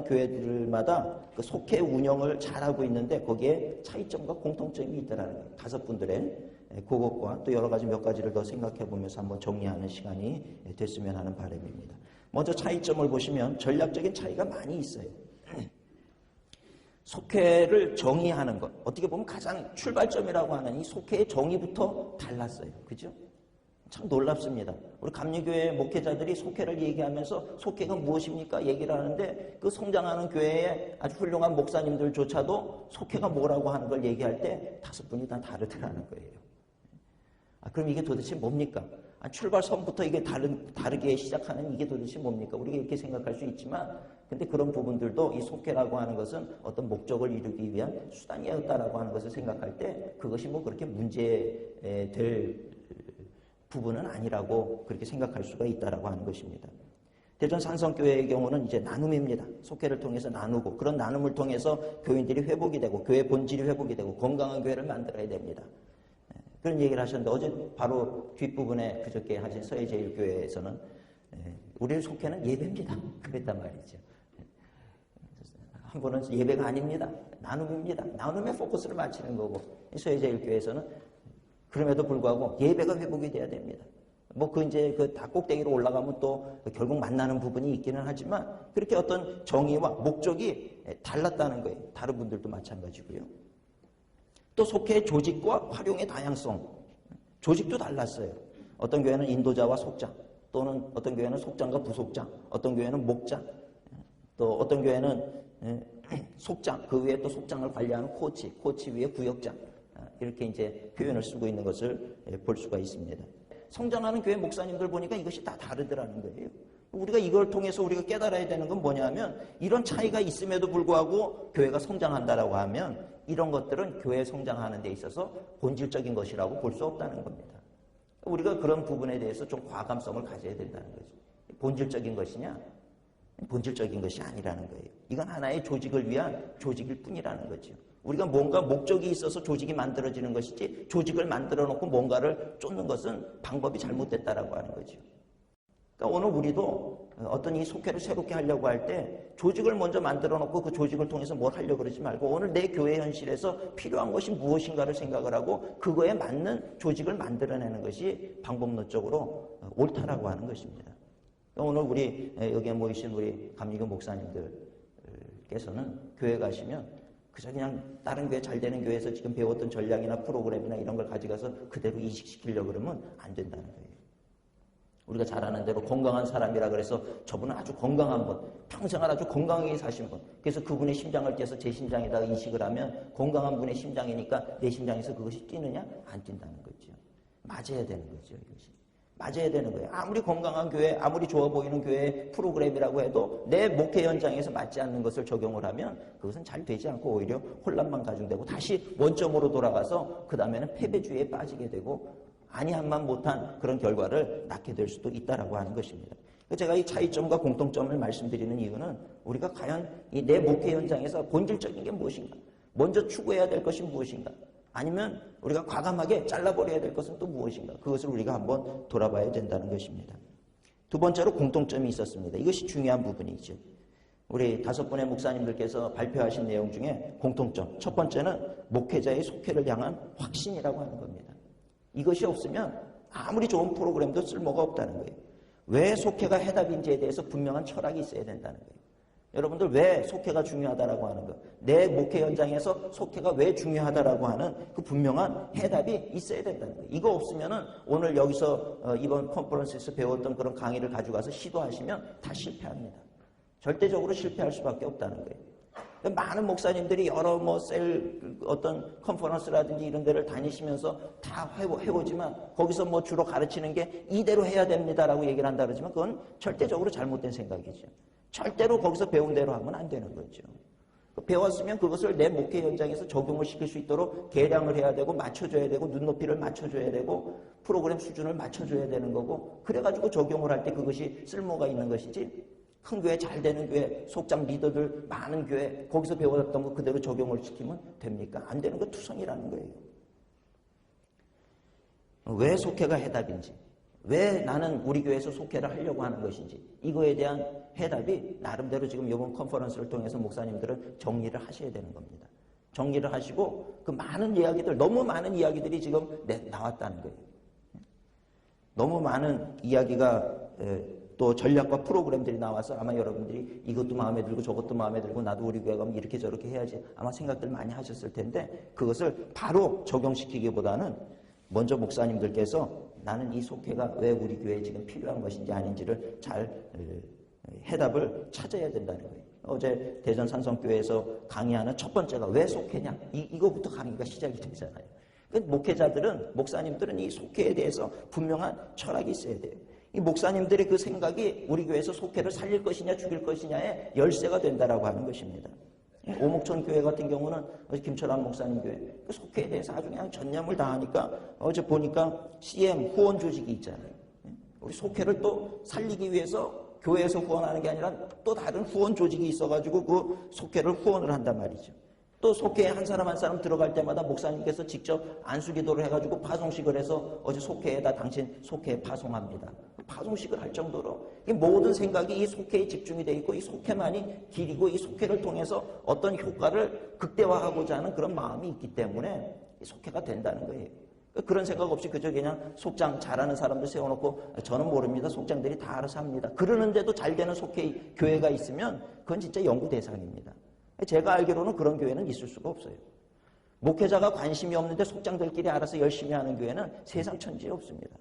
Speaker 1: 교회들마다 그 속회 운영을 잘하고 있는데 거기에 차이점과 공통점이 있다는 거예요. 5분들의 그것과 또 여러 가지 몇 가지를 더 생각해 보면서 한번 정리하는 시간이 됐으면 하는 바람입니다. 먼저 차이점을 보시면 전략적인 차이가 많이 있어요. 속회를 정의하는 것, 어떻게 보면 가장 출발점이라고 하는 이 속회의 정의부터 달랐어요. 그죠? 참 놀랍습니다. 우리 감리교회 목회자들이 속회를 얘기하면서 속회가 무엇입니까? 얘기를 하는데 그 성장하는 교회의 아주 훌륭한 목사님들조차도 속회가 뭐라고 하는 걸 얘기할 때 5분이 다 다르더라는 거예요. 그럼 이게 도대체 뭡니까? 출발선부터 이게 다르게 시작하는 이게 도대체 뭡니까? 우리가 이렇게 생각할 수 있지만, 근데 그런 부분들도 이 속회라고 하는 것은 어떤 목적을 이루기 위한 수단이었다라고 하는 것을 생각할 때 그것이 뭐 그렇게 문제될 부분은 아니라고 그렇게 생각할 수가 있다라고 하는 것입니다. 대전 산성교회의 경우는 이제 나눔입니다. 속회를 통해서 나누고, 그런 나눔을 통해서 교인들이 회복이 되고 교회 본질이 회복이 되고 건강한 교회를 만들어야 됩니다. 그런 얘기를 하셨는데, 어제 바로 뒷부분에 그저께 하신 서해제일교회에서는 우리 속회는 예배입니다. 그랬단 말이죠. 한 분은 예배가 아닙니다. 나눔입니다. 나눔에 포커스를 맞추는 거고, 서해제일교회에서는 그럼에도 불구하고 예배가 회복이 돼야 됩니다. 뭐 이제 다 꼭대기로 올라가면 또 결국 만나는 부분이 있기는 하지만 그렇게 어떤 정의와 목적이 달랐다는 거예요. 다른 분들도 마찬가지고요. 또 속회의 조직과 활용의 다양성, 조직도 달랐어요. 어떤 교회는 인도자와 속장, 또는 어떤 교회는 속장과 부속장, 어떤 교회는 목장, 또 어떤 교회는 속장, 그 위에 또 속장을 관리하는 코치 위에 구역장, 이렇게 이제 표현을 쓰고 있는 것을 볼 수가 있습니다. 성장하는 교회 목사님들 보니까 이것이 다 다르더라는 거예요. 우리가 이걸 통해서 우리가 깨달아야 되는 건 뭐냐면, 이런 차이가 있음에도 불구하고 교회가 성장한다라고 하면 이런 것들은 교회 성장하는 데 있어서 본질적인 것이라고 볼 수 없다는 겁니다. 우리가 그런 부분에 대해서 좀 과감성을 가져야 된다는 거죠. 본질적인 것이냐? 본질적인 것이 아니라는 거예요. 이건 하나의 조직을 위한 조직일 뿐이라는 거죠. 우리가 뭔가 목적이 있어서 조직이 만들어지는 것이지, 조직을 만들어 놓고 뭔가를 쫓는 것은 방법이 잘못됐다라고 하는 거죠. 그러니까 오늘 우리도 어떤 이 속회를 새롭게 하려고 할 때 조직을 먼저 만들어 놓고 그 조직을 통해서 뭘 하려고 그러지 말고, 오늘 내 교회 현실에서 필요한 것이 무엇인가를 생각을 하고 그거에 맞는 조직을 만들어내는 것이 방법론적으로 옳다라고 하는 것입니다. 그러니까 오늘 우리 여기에 모이신 우리 감리교 목사님들께서는 교회 가시면 그저 그냥 다른 교회 잘 되는 교회에서 지금 배웠던 전략이나 프로그램이나 이런 걸 가져가서 그대로 이식시키려고 그러면 안 된다는 거예요. 우리가 잘 아는 대로 건강한 사람이라 그래서 저분은 아주 건강한 분, 평생을 아주 건강하게 사신 분. 그래서 그분의 심장을 떼서 제 심장에다가 이식을 하면 건강한 분의 심장이니까 내 심장에서 그것이 뛰느냐? 안 뛴다는 거죠. 맞아야 되는 거죠, 이것이. 맞아야 되는 거예요. 아무리 건강한 교회, 아무리 좋아 보이는 교회 프로그램이라고 해도 내 목회 현장에서 맞지 않는 것을 적용을 하면 그것은 잘 되지 않고 오히려 혼란만 가중되고 다시 원점으로 돌아가서 그 다음에는 패배주의에 빠지게 되고 아니한만 못한 그런 결과를 낳게 될 수도 있다라고 하는 것입니다. 제가 이 차이점과 공통점을 말씀드리는 이유는 우리가 과연 이 내 목회 현장에서 본질적인 게 무엇인가? 먼저 추구해야 될 것이 무엇인가? 아니면 우리가 과감하게 잘라버려야 될 것은 또 무엇인가? 그것을 우리가 한번 돌아봐야 된다는 것입니다. 두 번째로 공통점이 있었습니다. 이것이 중요한 부분이죠. 우리 5분의 목사님들께서 발표하신 내용 중에 공통점. 첫 번째는 목회자의 속회를 향한 확신이라고 하는 겁니다. 이것이 없으면 아무리 좋은 프로그램도 쓸모가 없다는 거예요. 왜 속회가 해답인지에 대해서 분명한 철학이 있어야 된다는 거예요. 여러분들 왜 속회가 중요하다라고 하는 것, 내 목회 현장에서 속회가 왜 중요하다라고 하는 그 분명한 해답이 있어야 된다는 거예요. 이거 없으면은 오늘 여기서 이번 컨퍼런스에서 배웠던 그런 강의를 가져가서 시도하시면 다 실패합니다. 절대적으로 실패할 수밖에 없다는 거예요. 많은 목사님들이 여러 어떤 컨퍼런스라든지 이런 데를 다니시면서 다 해보지만 거기서 주로 가르치는 게 이대로 해야 됩니다라고 얘기를 한다 그러지만 그건 절대적으로 잘못된 생각이죠. 절대로 거기서 배운 대로 하면 안 되는 거죠. 배웠으면 그것을 내 목회 현장에서 적용을 시킬 수 있도록 개량을 해야 되고 맞춰줘야 되고 눈높이를 맞춰줘야 되고 프로그램 수준을 맞춰줘야 되는 거고 그래가지고 적용을 할 때 그것이 쓸모가 있는 것이지 큰 교회 잘 되는 교회 속장 리더들 많은 교회 거기서 배웠던 거 그대로 적용을 시키면 됩니까? 안 되는 거 투성이라는 거예요. 왜 속회가 해답인지 왜 나는 우리 교회에서 속회를 하려고 하는 것인지 이거에 대한 해답이 나름대로 지금 이번 컨퍼런스를 통해서 목사님들은 정리를 하셔야 되는 겁니다. 정리를 하시고 그 많은 이야기들 너무 많은 이야기들이 지금 나왔다는 거예요. 너무 많은 이야기가 또 전략과 프로그램들이 나와서 아마 여러분들이 이것도 마음에 들고 저것도 마음에 들고 나도 우리 교회 가면 이렇게 저렇게 해야지 아마 생각들 많이 하셨을 텐데 그것을 바로 적용시키기보다는 먼저 목사님들께서 나는 이 속회가 왜 우리 교회에 지금 필요한 것인지 아닌지를 잘 해답을 찾아야 된다는 거예요. 어제 대전 산성교회에서 강의하는 첫 번째가 왜 속회냐? 이거부터 강의가 시작이 되잖아요. 목회자들은, 목사님들은 이 속회에 대해서 분명한 철학이 있어야 돼요. 이 목사님들의 그 생각이 우리 교회에서 속회를 살릴 것이냐 죽일 것이냐의 열쇠가 된다라고 하는 것입니다. 오목천 교회 같은 경우는 김철환 목사님 교회 그 속회에 대해서 아주 그냥 전념을 다하니까 어제 보니까 CM 후원 조직이 있잖아요. 우리 속회를 또 살리기 위해서 교회에서 후원하는 게 아니라 또 다른 후원 조직이 있어가지고 그 속회를 후원을 한단 말이죠. 또 속회에 한 사람 한 사람 들어갈 때마다 목사님께서 직접 안수기도를 해가지고 파송식을 해서 어제 속회에다 당신 속회에 파송합니다. 파송식을 할 정도로 이 모든 생각이 이 속회에 집중이 되어 있고 이 속회만이 길이고 이 속회를 통해서 어떤 효과를 극대화하고자 하는 그런 마음이 있기 때문에 이 속회가 된다는 거예요. 그런 생각 없이 그저 그냥 속장 잘하는 사람들 세워놓고 저는 모릅니다. 속장들이 다 알아서 합니다. 그러는데도 잘 되는 속회 교회가 있으면 그건 진짜 연구 대상입니다. 제가 알기로는 그런 교회는 있을 수가 없어요. 목회자가 관심이 없는데 속장들끼리 알아서 열심히 하는 교회는 세상 천지에 없습니다.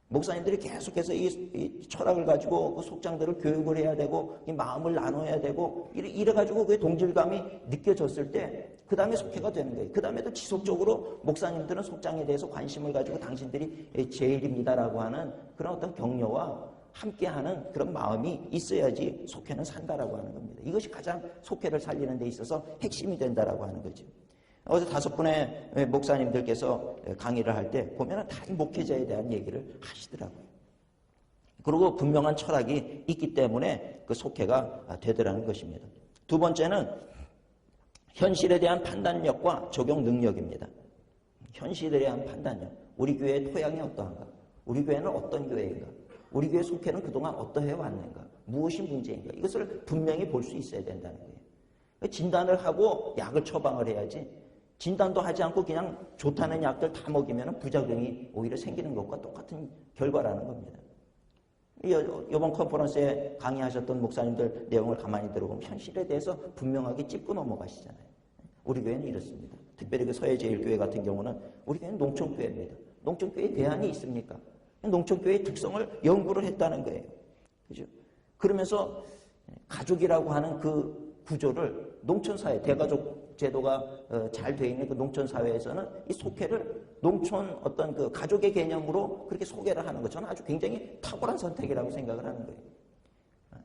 Speaker 1: 목사님들이 계속해서 이 철학을 가지고 그 속장들을 교육을 해야 되고 이 마음을 나눠야 되고 이래가지고 그 동질감이 느껴졌을 때 그 다음에 속회가 되는 거예요. 그 다음에도 지속적으로 목사님들은 속장에 대해서 관심을 가지고 당신들이 제일입니다라고 하는 그런 어떤 격려와 함께하는 그런 마음이 있어야지 속회는 산다라고 하는 겁니다. 이것이 가장 속회를 살리는 데 있어서 핵심이 된다라고 하는 거죠. 어제 5분의 목사님들께서 강의를 할 때 보면은 다 목회자에 대한 얘기를 하시더라고요. 그리고 분명한 철학이 있기 때문에 그 속회가 되더라는 것입니다. 두 번째는 현실에 대한 판단력과 적용 능력입니다. 현실에 대한 판단력. 우리 교회의 토양이 어떠한가? 우리 교회는 어떤 교회인가? 우리 교회 속회는 그동안 어떠해 왔는가? 무엇이 문제인가? 이것을 분명히 볼 수 있어야 된다는 거예요. 진단을 하고 약을 처방을 해야지 진단도 하지 않고 그냥 좋다는 약들 다 먹이면 부작용이 오히려 생기는 것과 똑같은 결과라는 겁니다. 이번 컨퍼런스에 강의하셨던 목사님들 내용을 가만히 들어보면 현실에 대해서 분명하게 짚고 넘어가시잖아요. 우리 교회는 이렇습니다. 특별히 그 서해제일교회 같은 경우는 우리 교회는 농촌교회입니다. 농촌교회에 대안이 있습니까? 농촌교회의 특성을 연구를 했다는 거예요. 그죠? 그러면서 가족이라고 하는 그 구조를 농촌사회, 대가족 제도가 잘 되어 있는 그 농촌사회에서는 이 속회를 농촌 어떤 그 가족의 개념으로 그렇게 소개를 하는 것, 저는 아주 굉장히 탁월한 선택이라고 생각을 하는 거예요.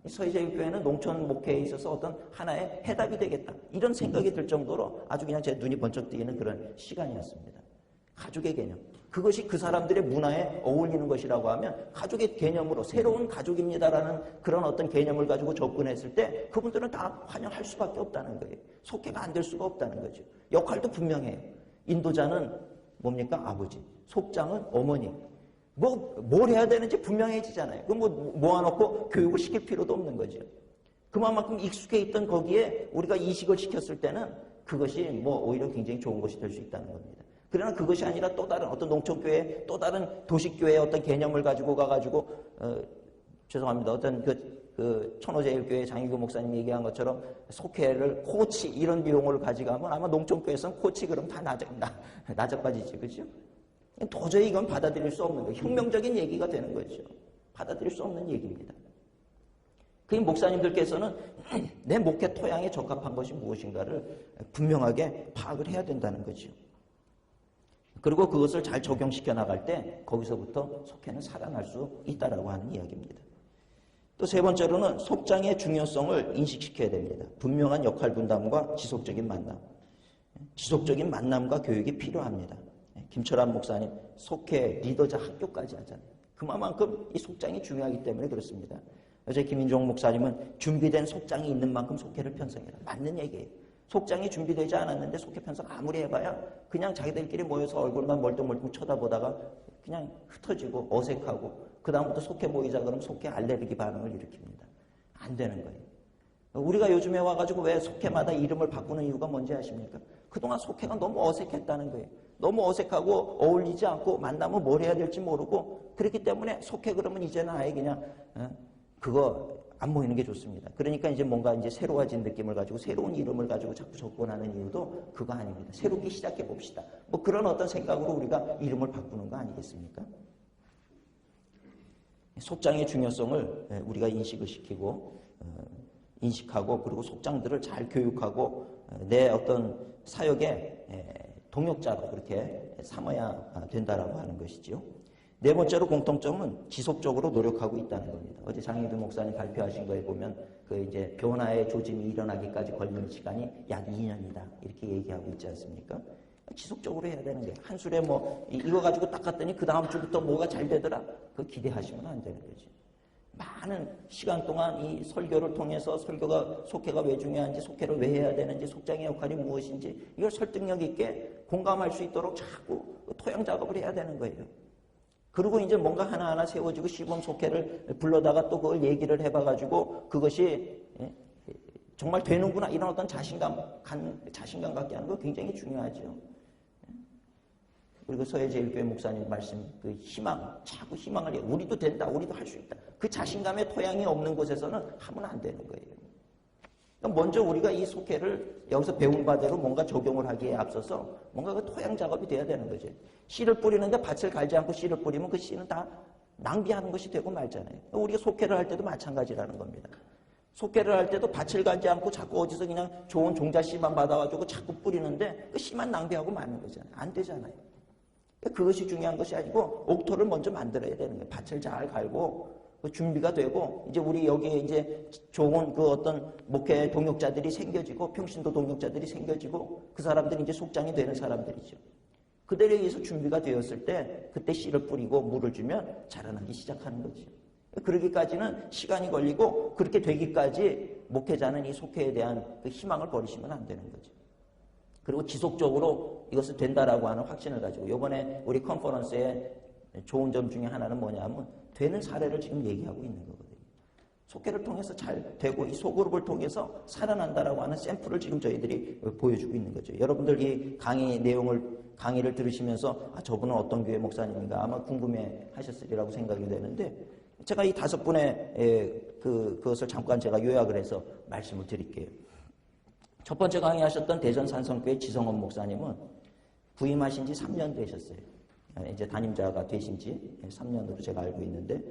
Speaker 1: 서해제일교회는 농촌 목회에 있어서 어떤 하나의 해답이 되겠다, 이런 생각이 들 정도로 아주 그냥 제 눈이 번쩍 뜨이는 그런 시간이었습니다. 가족의 개념, 그것이 그 사람들의 문화에 어울리는 것이라고 하면 가족의 개념으로 새로운 가족입니다라는 그런 어떤 개념을 가지고 접근했을 때 그분들은 다 환영할 수밖에 없다는 거예요. 속회가 안 될 수가 없다는 거죠. 역할도 분명해요. 인도자는 뭡니까? 아버지, 속장은 어머니. 뭘 해야 되는지 분명해지잖아요. 그럼 모아놓고 교육을 시킬 필요도 없는 거죠. 그만큼 익숙해 있던 거기에 우리가 이식을 시켰을 때는 그것이 오히려 굉장히 좋은 것이 될 수 있다는 겁니다. 그러나 그것이 아니라 또 다른 어떤 농촌교회, 또 다른 도시교회의 어떤 개념을 가지고 가가지고, 죄송합니다. 어떤 그 천호제일교회 장희규 목사님 얘기한 것처럼 속회를 코치, 이런 비용을 가져가면 아마 농촌교회에서는 코치 그럼 다 낮아빠지지, 그죠? 도저히 이건 받아들일 수 없는 거예요. 혁명적인 얘기가 되는 거죠. 받아들일 수 없는 얘기입니다. 그 목사님들께서는 내 목회 토양에 적합한 것이 무엇인가를 분명하게 파악을 해야 된다는 거죠. 그리고 그것을 잘 적용시켜 나갈 때 거기서부터 속회는 살아날 수 있다라고 하는 이야기입니다. 또 세 번째로는 속장의 중요성을 인식시켜야 됩니다. 분명한 역할 분담과 지속적인 만남. 지속적인 만남과 교육이 필요합니다. 김철환 목사님, 속회 리더자 학교까지 하잖아요. 그만큼 이 속장이 중요하기 때문에 그렇습니다. 어제 김인종 목사님은 준비된 속장이 있는 만큼 속회를 편성해라. 맞는 얘기예요. 속장이 준비되지 않았는데 속회 편성 아무리 해봐야 그냥 자기들끼리 모여서 얼굴만 멀뚱멀뚱 쳐다보다가 그냥 흩어지고 어색하고 그 다음부터 속회 모이자 그러면 속회 알레르기 반응을 일으킵니다. 안 되는 거예요. 우리가 요즘에 와가지고 왜 속회마다 이름을 바꾸는 이유가 뭔지 아십니까? 그동안 속회가 너무 어색했다는 거예요. 너무 어색하고 어울리지 않고 만나면 뭘 해야 될지 모르고 그렇기 때문에 속회 그러면 이제는 아예 그냥 그거 안 모이는 게 좋습니다. 그러니까 이제 뭔가 이제 새로워진 느낌을 가지고 새로운 이름을 가지고 자꾸 접근하는 이유도 그거 아닙니다. 새롭게 시작해 봅시다. 그런 어떤 생각으로 우리가 이름을 바꾸는 거 아니겠습니까? 속장의 중요성을 우리가 인식을 시키고 인식하고 그리고 속장들을 잘 교육하고 내 어떤 사역의 동역자로 그렇게 삼아야 된다라고 하는 것이죠. 네 번째로 공통점은 지속적으로 노력하고 있다는 겁니다. 어제 장희두 목사님 발표하신 거에 보면 그 이제 변화의 조짐이 일어나기까지 걸리는 시간이 약 2년이다. 이렇게 얘기하고 있지 않습니까? 지속적으로 해야 되는 게 한 술에 이거 가지고 딱 갔더니 그 다음 주부터 뭐가 잘 되더라. 그거 기대하시면 안 되는 거죠. 많은 시간 동안 이 설교를 통해서 속회가 왜 중요한지, 속회를 왜 해야 되는지, 속장의 역할이 무엇인지 이걸 설득력 있게 공감할 수 있도록 자꾸 토양 작업을 해야 되는 거예요. 그리고 이제 뭔가 하나하나 세워지고 시범 속회를 불러다가 또 그걸 얘기를 해봐가지고 그것이 정말 되는구나 이런 어떤 자신감 갖게 하는 거 굉장히 중요하죠. 그리고 서해제일교회 목사님 말씀, 그 희망, 자꾸 희망을 우리도 된다, 우리도 할 수 있다. 그 자신감의 토양이 없는 곳에서는 하면 안 되는 거예요. 그러니까 먼저 우리가 이 속회를 여기서 배운 바대로 뭔가 적용을 하기에 앞서서 뭔가 그 토양 작업이 돼야 되는 거죠. 씨를 뿌리는데 밭을 갈지 않고 씨를 뿌리면 그 씨는 다 낭비하는 것이 되고 말잖아요. 우리가 속회를 할 때도 마찬가지라는 겁니다. 속회를 할 때도 밭을 갈지 않고 자꾸 어디서 그냥 좋은 종자 씨만 받아가지고 자꾸 뿌리는데 그 씨만 낭비하고 마는 거잖아요. 안 되잖아요. 그것이 중요한 것이 아니고 옥토를 먼저 만들어야 되는 거예요. 밭을 잘 갈고 준비가 되고 이제 우리 여기에 이제 좋은 그 어떤 목회 동역자들이 생겨지고 평신도 동역자들이 생겨지고 그 사람들이 이제 속장이 되는 사람들이죠. 그들에 의해서 준비가 되었을 때 그때 씨를 뿌리고 물을 주면 자라나기 시작하는 거죠. 그러기까지는 시간이 걸리고 그렇게 되기까지 목회자는 이 속회에 대한 그 희망을 버리시면 안 되는 거죠. 그리고 지속적으로 이것을 된다라고 하는 확신을 가지고 이번에 우리 컨퍼런스의 좋은 점 중에 하나는 뭐냐면 되는 사례를 지금 얘기하고 있는 거거든요. 속회를 통해서 잘 되고 이 소그룹을 통해서 살아난다라고 하는 샘플을 지금 저희들이 보여주고 있는 거죠. 여러분들 이 강의를 들으시면서 저분은 어떤 교회 목사님인가 아마 궁금해 하셨으리라고 생각이 되는데 제가 이 5분의 그것을 잠깐 제가 요약을 해서 말씀을 드릴게요. 첫 번째 강의하셨던 대전 산성교회 지성원 목사님은 부임하신 지 3년 되셨어요. 이제 담임자가 되신 지 3년으로 제가 알고 있는데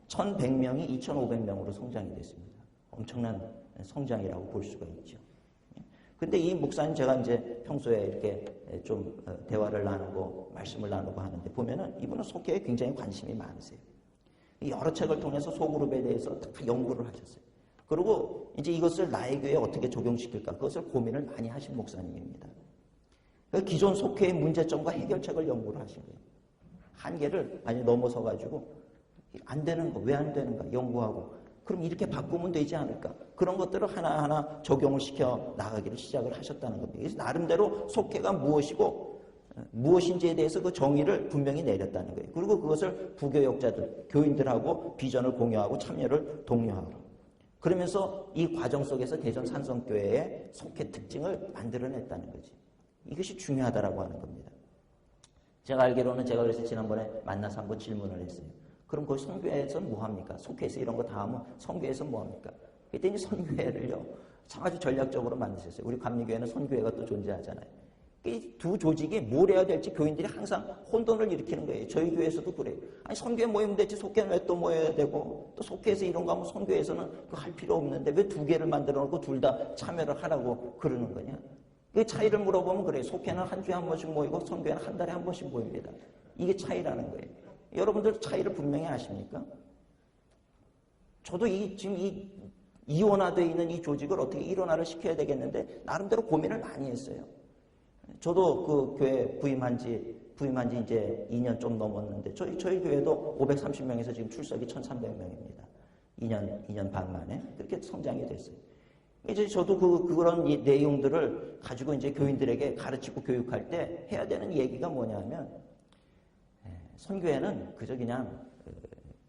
Speaker 1: 1,100명이 2,500명으로 성장이 됐습니다. 엄청난 성장이라고 볼 수가 있죠. 근데 이 목사님 제가 이제 평소에 이렇게 좀 대화를 나누고 말씀을 나누고 하는데 보면은 이분은 속회에 굉장히 관심이 많으세요. 여러 책을 통해서 소그룹에 대해서 다 연구를 하셨어요. 그리고 이제 이것을 나의 교회에 어떻게 적용시킬까 그것을 고민을 많이 하신 목사님입니다. 기존 속회의 문제점과 해결책을 연구를 하신 거예요. 한계를 많이 넘어서가지고 안 되는 거, 왜 안 되는가 연구하고 그럼 이렇게 바꾸면 되지 않을까? 그런 것들을 하나하나 적용을 시켜 나가기를 시작을 하셨다는 겁니다. 그래서 나름대로 속회가 무엇이고 무엇인지에 대해서 그 정의를 분명히 내렸다는 거예요. 그리고 그것을 부교역자들, 교인들하고 비전을 공유하고 참여를 독려하고 그러면서 이 과정 속에서 대전 산성교회의 속회 특징을 만들어냈다는 거지. 이것이 중요하다라고 하는 겁니다. 제가 알기로는 제가 그래서 지난번에 만나서 한번 질문을 했어요. 그럼 그 선교회에서는 뭐합니까? 속회에서 이런 거 다 하면 선교회에서 뭐합니까? 그랬더니 선교회를요 참 아주 전략적으로 만드셨어요. 우리 감리교회는 선교회가 또 존재하잖아요. 이 두 조직이 뭘 해야 될지 교인들이 항상 혼돈을 일으키는 거예요. 저희 교회에서도 그래요. 아니 선교회 모이면 되지 속회는 왜 또 모여야 되고 또 속회에서 이런 거 하면 선교회에서는 그거 할 필요 없는데 왜 두 개를 만들어 놓고 둘 다 참여를 하라고 그러는 거냐. 그 차이를 물어보면 그래요. 속회는 한 주에 한 번씩 모이고 선교회는 한 달에 한 번씩 모입니다. 이게 차이라는 거예요. 여러분들 차이를 분명히 아십니까? 저도 지금 이원화되어 있는 이 조직을 어떻게 일원화를 시켜야 되겠는데 나름대로 고민을 많이 했어요. 저도 그 교회 부임한 지 이제 2년 좀 넘었는데 저희 교회도 530명에서 지금 출석이 1,300명입니다. 2년 반 만에 그렇게 성장이 됐어요. 이제 저도 그런 내용들을 가지고 이제 교인들에게 가르치고 교육할 때 해야 되는 얘기가 뭐냐면 선교회는 그저 그냥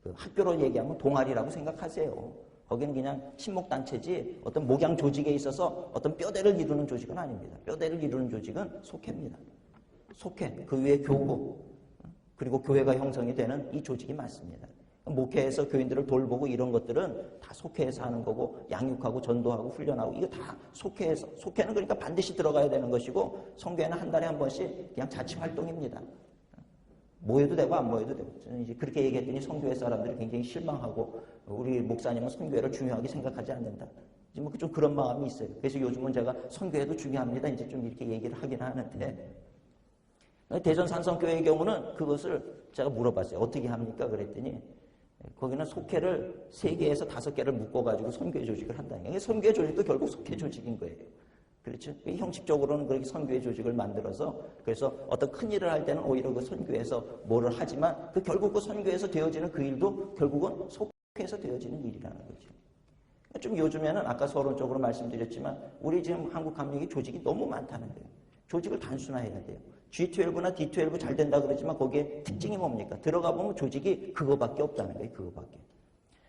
Speaker 1: 그 학교로 얘기하면 동아리라고 생각하세요. 거기는 그냥 친목단체지 어떤 목양 조직에 있어서 어떤 뼈대를 이루는 조직은 아닙니다. 뼈대를 이루는 조직은 속회입니다. 속회, 그 위에 교구, 그리고 교회가 형성이 되는 이 조직이 맞습니다. 목회에서 교인들을 돌보고 이런 것들은 다 속회에서 하는 거고 양육하고 전도하고 훈련하고 이거 다 속회에서. 속회는 그러니까 반드시 들어가야 되는 것이고 선교회는 한 달에 한 번씩 그냥 자치 활동입니다. 모여도 되고 안 모여도 되고. 저는 이제 그렇게 얘기했더니 선교회 사람들이 굉장히 실망하고 우리 목사님은 선교회를 중요하게 생각하지 않는다. 뭐 좀 그런 마음이 있어요. 그래서 요즘은 제가 선교회도 중요합니다. 이제 좀 이렇게 얘기를 하긴 하는데 대전 산성교회의 경우는 그것을 제가 물어봤어요. 어떻게 합니까? 그랬더니 거기는 속회를 3개에서 5개를 묶어가지고 선교회 조직을 한다는 거예요. 선교회 조직도 결국 속회 조직인 거예요. 그렇죠? 형식적으로는 그렇게 선교회 조직을 만들어서 그래서 어떤 큰 일을 할 때는 오히려 그 선교회에서 뭐를 하지만 결국 그 선교회에서 되어지는 그 일도 결국은 속회에서 되어지는 일이라는 거죠. 좀 요즘에는 아까 서론적으로 말씀드렸지만 우리 지금 한국 감리교 조직이 너무 많다는 거예요. 조직을 단순화해야 돼요. G12나 D12 잘 된다 그러지만 거기에 특징이 뭡니까? 들어가 보면 조직이 그거밖에 없다는 거예요. 그거밖에.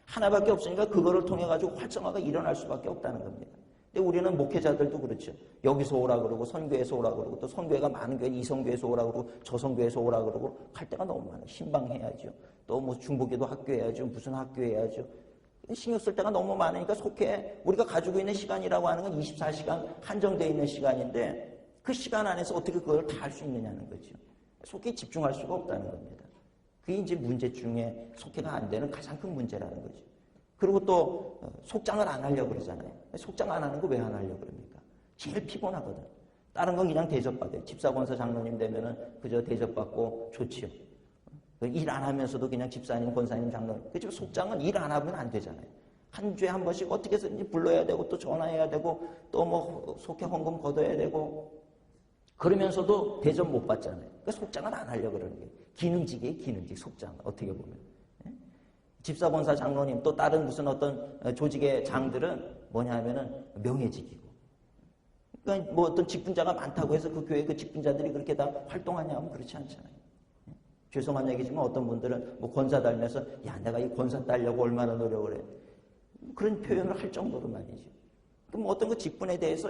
Speaker 1: 하나밖에 없으니까 그거를 통해 가지고 활성화가 일어날 수밖에 없다는 겁니다. 근데 우리는 목회자들도 그렇죠. 여기서 오라 그러고 선교에서 오라 그러고 또 선교회가 많은 교회 이성교에서 오라 그러고 저성교에서 오라 그러고 갈 데가 너무 많아요. 신방해야죠. 또 뭐 중보기도 학교 해야죠. 무슨 학교 해야죠. 신경 쓸 때가 너무 많으니까 속해 우리가 가지고 있는 시간이라고 하는 건 24시간 한정되어 있는 시간인데 그 시간 안에서 어떻게 그걸 다 할 수 있느냐는 거죠. 속해에 집중할 수가 없다는 겁니다. 그게 이제 문제 중에 속해가 안 되는 가장 큰 문제라는 거죠. 그리고 또 속장을 안 하려고 그러잖아요. 속장 안 하는 거 왜 안 하려고 그럽니까? 제일 피곤하거든. 다른 건 그냥 대접받아요. 집사권사 장로님 되면은 그저 대접받고 좋지요. 일 안 하면서도 그냥 집사님, 권사님, 장로님. 그 속장은 일 안 하면 안 되잖아요. 한 주에 한 번씩 어떻게 해서든지 불러야 되고 또 전화해야 되고 또 뭐 속해 헌금 걷어야 되고 그러면서도 대접 못 받잖아요. 그러니까 속장을 안 하려고 그러는 거예요. 기능직이에요, 기능직, 속장. 어떻게 보면. 집사, 권사, 장로님 또 다른 무슨 어떤 조직의 장들은 뭐냐 하면은 명예직이고. 그러니까 뭐 어떤 직분자가 많다고 해서 그 교회 그 직분자들이 그렇게 다 활동하냐 하면 그렇지 않잖아요. 죄송한 얘기지만 어떤 분들은 뭐 권사 달면서 야 내가 이 권사 따려고 얼마나 노력을 해. 그런 표현을 할 정도로 말이죠. 그럼 어떤 그 직분에 대해서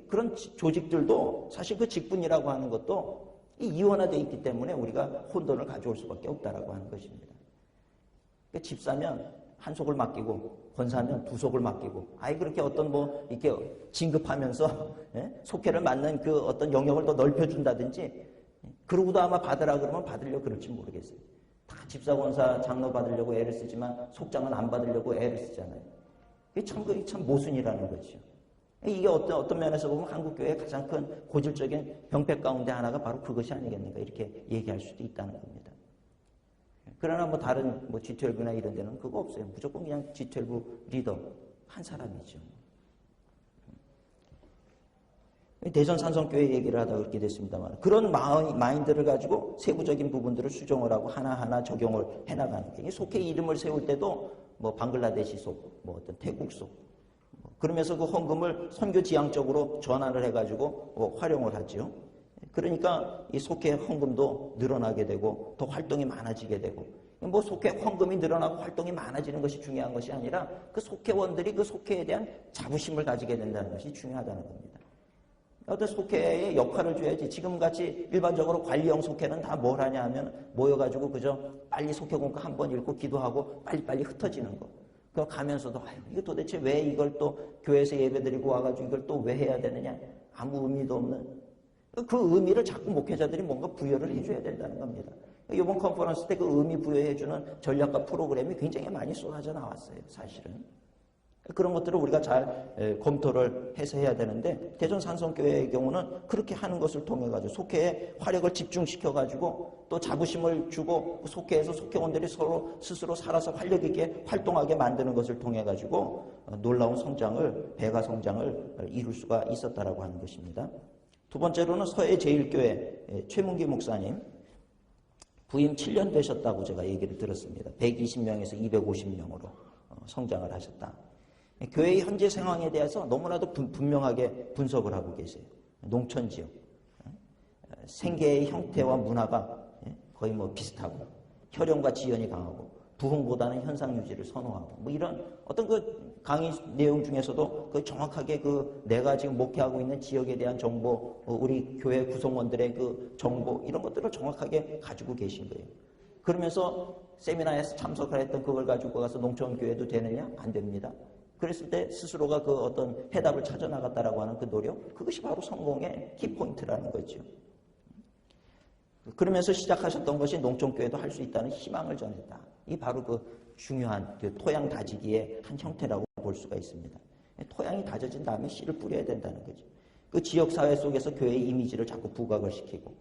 Speaker 1: 그런 조직들도 사실 그 직분이라고 하는 것도 이원화되어 있기 때문에 우리가 혼돈을 가져올 수밖에 없다라고 하는 것입니다. 그러니까 집사면 한 속을 맡기고 권사면 두 속을 맡기고, 아예 그렇게 어떤 뭐 이렇게 진급하면서 속회를 맡는 그 어떤 영역을 더 넓혀준다든지, 그러고도 아마 받으라 그러면 받으려고 그럴지 모르겠어요. 다 집사, 권사, 장로 받으려고 애를 쓰지만 속장은 안 받으려고 애를 쓰잖아요. 그게 참 모순이라는 거죠. 이게 어떤 면에서 보면 한국교회의 가장 큰 고질적인 병폐 가운데 하나가 바로 그것이 아니겠는가, 이렇게 얘기할 수도 있다는 겁니다. 그러나 뭐 다른 뭐 G12나 이런 데는 그거 없어요. 무조건 그냥 G12 리더 한 사람이죠. 대전 산성교회 얘기를 하다가 그렇게 됐습니다만, 그런 마인드를 가지고 세부적인 부분들을 수정을 하고 하나하나 적용을 해나가는 게, 속회 이름을 세울 때도 뭐 방글라데시 속, 뭐 어떤 태국 속, 그러면서 그 헌금을 선교 지향적으로 전환을 해가지고 활용을 하죠. 그러니까 이 속회 헌금도 늘어나게 되고 더 활동이 많아지게 되고, 뭐 속회 헌금이 늘어나고 활동이 많아지는 것이 중요한 것이 아니라 그 속회원들이 그 속회에 대한 자부심을 가지게 된다는 것이 중요하다는 겁니다. 어떤 속회의 역할을 줘야지. 지금같이 일반적으로 관리형 속회는 다 뭘 하냐 하면 모여가지고 그저 빨리 속회 공과 한 번 읽고 기도하고 빨리빨리 흩어지는 거. 그거 가면서도 이거 도대체 왜 이걸 또 교회에서 예배드리고 와가지고 이걸 또 왜 해야 되느냐. 아무 의미도 없는. 그 의미를 자꾸 목회자들이 뭔가 부여를 해줘야 된다는 겁니다. 이번 컨퍼런스 때 그 의미 부여해주는 전략과 프로그램이 굉장히 많이 쏟아져 나왔어요. 사실은. 그런 것들을 우리가 잘 검토를 해서 해야 되는데, 대전 산성교회의 경우는 그렇게 하는 것을 통해 가지고 속회에 화력을 집중시켜 가지고 또 자부심을 주고 속회에서 속회원들이 서로 스스로 살아서 활력 있게 활동하게 만드는 것을 통해 가지고 놀라운 성장을, 배가 성장을 이룰 수가 있었다라고 하는 것입니다. 두 번째로는 서해제일교회 최문기 목사님, 부임 7년 되셨다고 제가 얘기를 들었습니다. 120명에서 250명으로 성장을 하셨다. 교회의 현재 상황에 대해서 너무나도 분명하게 분석을 하고 계세요. 농촌지역, 생계의 형태와 문화가 거의 뭐 비슷하고, 혈연과 지연이 강하고, 부흥보다는 현상 유지를 선호하고, 뭐 이런 어떤 그 강의 내용 중에서도 그 정확하게 그 내가 지금 목회하고 있는 지역에 대한 정보, 우리 교회 구성원들의 그 정보, 이런 것들을 정확하게 가지고 계신 거예요. 그러면서 세미나에서 참석을 했던 그걸 가지고 가서 농촌교회도 되느냐? 안 됩니다. 그랬을 때 스스로가 그 어떤 해답을 찾아 나갔다라고 하는 그 노력, 그것이 바로 성공의 키포인트라는 거죠. 그러면서 시작하셨던 것이 농촌교회도 할 수 있다는 희망을 전했다. 이 바로 그 중요한 그 토양 다지기의 한 형태라고 볼 수가 있습니다. 토양이 다져진 다음에 씨를 뿌려야 된다는 거죠. 그 지역사회 속에서 교회의 이미지를 자꾸 부각을 시키고,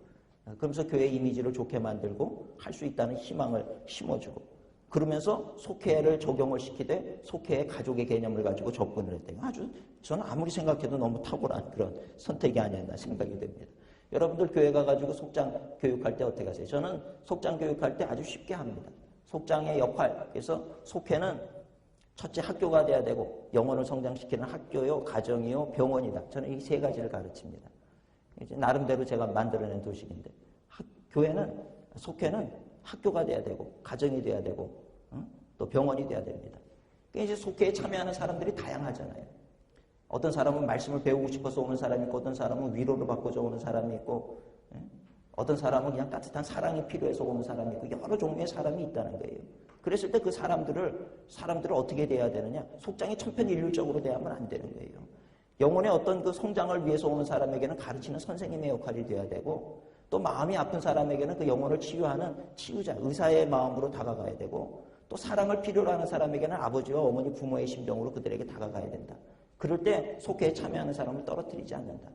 Speaker 1: 그러면서 교회의 이미지를 좋게 만들고 할 수 있다는 희망을 심어주고, 그러면서 속회를 적용을 시키되 속회의 가족의 개념을 가지고 접근을 했대요. 아주 저는 아무리 생각해도 너무 탁월한 그런 선택이 아니었나 생각이 됩니다. 여러분들 교회 가가지고 속장 교육할 때 어떻게 하세요? 저는 속장 교육할 때 아주 쉽게 합니다. 속장의 역할, 그래서 속회는 첫째 학교가 돼야 되고, 영혼을 성장시키는 학교요, 가정이요, 병원이다. 저는 이 세 가지를 가르칩니다. 이제 나름대로 제가 만들어낸 도식인데, 속회는 학교가 돼야 되고, 가정이 돼야 되고, 또 병원이 돼야 됩니다. 그러니까 이제 속회에 참여하는 사람들이 다양하잖아요. 어떤 사람은 말씀을 배우고 싶어서 오는 사람이 있고, 어떤 사람은 위로를 받고자 오는 사람이 있고, 어떤 사람은 그냥 따뜻한 사랑이 필요해서 오는 사람이 있고, 여러 종류의 사람이 있다는 거예요. 그랬을 때 그 사람들을 어떻게 대해야 되느냐? 속장이 천편일률적으로 대하면 안 되는 거예요. 영혼의 어떤 그 성장을 위해서 오는 사람에게는 가르치는 선생님의 역할이 돼야 되고, 또 마음이 아픈 사람에게는 그 영혼을 치유하는 치유자, 의사의 마음으로 다가가야 되고, 또 사랑을 필요로 하는 사람에게는 아버지와 어머니, 부모의 심정으로 그들에게 다가가야 된다. 그럴 때 속회에 참여하는 사람을 떨어뜨리지 않는다.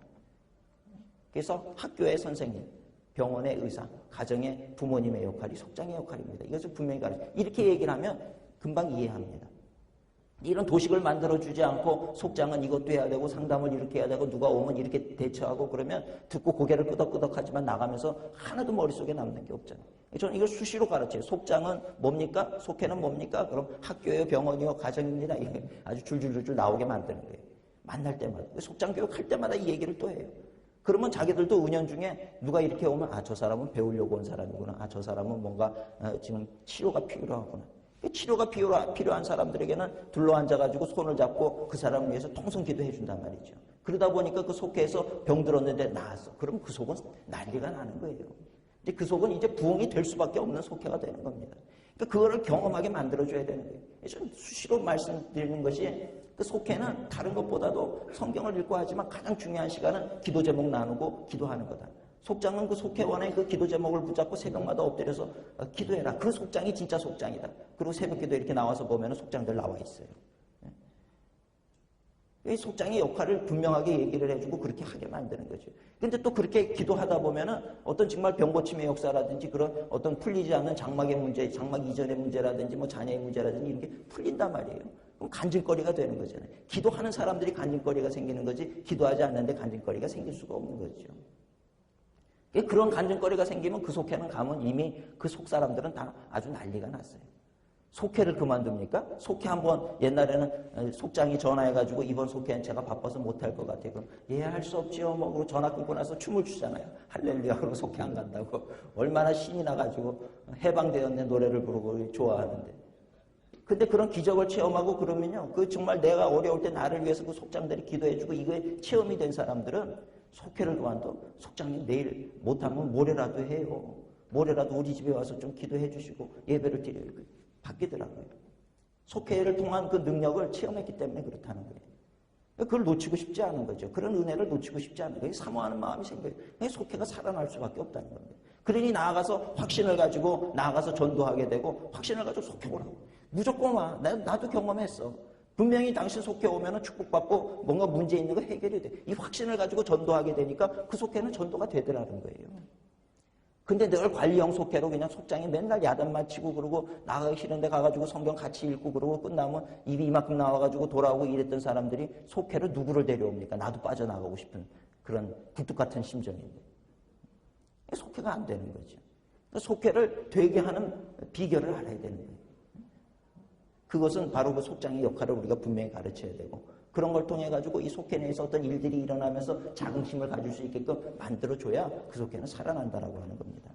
Speaker 1: 그래서 학교의 선생님, 병원의 의사, 가정의 부모님의 역할이 속장의 역할입니다. 이것을 분명히 가르쳐요. 이렇게 얘기를 하면 금방 이해합니다. 이런 도식을 만들어주지 않고 속장은 이것도 해야 되고 상담을 이렇게 해야 되고 누가 오면 이렇게 대처하고 그러면 듣고 고개를 끄덕끄덕하지만 나가면서 하나도 머릿속에 남는 게 없잖아요. 저는 이걸 수시로 가르쳐요. 속장은 뭡니까? 속회는 뭡니까? 그럼 학교예요, 병원이요, 가정입니다. 이게 아주 줄줄줄줄 나오게 만드는 거예요. 만날 때마다. 속장 교육할 때마다 이 얘기를 또 해요. 그러면 자기들도 은연중에 누가 이렇게 오면 저 사람은 배우려고 온 사람이구나. 저 사람은 뭔가 지금 치료가 필요하구나. 치료가 필요한 사람들에게는 둘러앉아가지고 손을 잡고 그 사람을 위해서 통성 기도해 준단 말이죠. 그러다 보니까 그 속회에서 병들었는데 나았어. 그럼 그 속은 난리가 나는 거예요. 이제 그 속은 이제 부흥이 될 수밖에 없는 속회가 되는 겁니다. 그러니까 그거를 경험하게 만들어줘야 되는 거예요. 저는 수시로 말씀드리는 것이 그 속회는 다른 것보다도 성경을 읽고 하지만 가장 중요한 시간은 기도 제목 나누고 기도하는 거다. 속장은 그 속회원의 그 기도 제목을 붙잡고 새벽마다 엎드려서 기도해라. 그 속장이 진짜 속장이다. 그리고 새벽 기도 이렇게 나와서 보면 속장들 나와 있어요. 이 속장의 역할을 분명하게 얘기를 해주고 그렇게 하게 만드는 거죠. 근데 또 그렇게 기도하다 보면은 어떤 정말 병고침의 역사라든지 그런 어떤 풀리지 않는 장막의 문제, 장막 이전의 문제라든지 뭐 자녀의 문제라든지 이런 게 풀린단 말이에요. 그럼 간증거리가 되는 거잖아요. 기도하는 사람들이 간증거리가 생기는 거지 기도하지 않는데 간증거리가 생길 수가 없는 거죠. 그런 간증거리가 생기면 그 속회는 가면 이미 그 속 사람들은 다 아주 난리가 났어요. 속회를 그만둡니까? 속회 한번 옛날에는 속장이 전화해가지고 이번 속회는 제가 바빠서 못할 것 같아요. 그럼 예, 할 수 없지요. 뭐 그리고 전화 끊고 나서 춤을 추잖아요. 할렐루야 그러고 속회 안 간다고. 얼마나 신이 나가지고 해방되었네 노래를 부르고 좋아하는데. 근데 그런 기적을 체험하고 그러면요. 그 정말 내가 어려울 때 나를 위해서 그 속장들이 기도해주고 이거에 체험이 된 사람들은 속회를 그만둬. 속장님 내일 못하면 모레라도 해요. 모레라도 우리 집에 와서 좀 기도해 주시고 예배를 드려요. 바뀌더라고요. 속회를 통한 그 능력을 체험했기 때문에 그렇다는 거예요. 그걸 놓치고 싶지 않은 거죠. 그런 은혜를 놓치고 싶지 않은 거예요. 사모하는 마음이 생겨요. 속회가 살아날 수밖에 없다는 겁니다. 그러니 나아가서 확신을 가지고 나아가서 전도하게 되고 확신을 가지고 속회 오라고. 무조건 와. 나도 경험했어. 분명히 당신 속회 오면 축복받고 뭔가 문제 있는 거 해결이 돼. 이 확신을 가지고 전도하게 되니까 그 속회는 전도가 되더라는 거예요. 근데 늘 관리형 속회로 그냥 속장이 맨날 야단만 치고 그러고 나가기 싫은데 가가지고 성경 같이 읽고 그러고 끝나면 입이 이만큼 나와가지고 돌아오고 이랬던 사람들이 속회로 누구를 데려옵니까? 나도 빠져나가고 싶은 그런 굴뚝 같은 심정인데. 속회가 안 되는 거죠. 속회를 되게 하는 비결을 알아야 되는 거예요. 그것은 바로 그 속장의 역할을 우리가 분명히 가르쳐야 되고 그런 걸 통해 가지고 이 속회 내에서 어떤 일들이 일어나면서 자긍심을 가질 수 있게끔 만들어줘야 그 속회는 살아난다라고 하는 겁니다.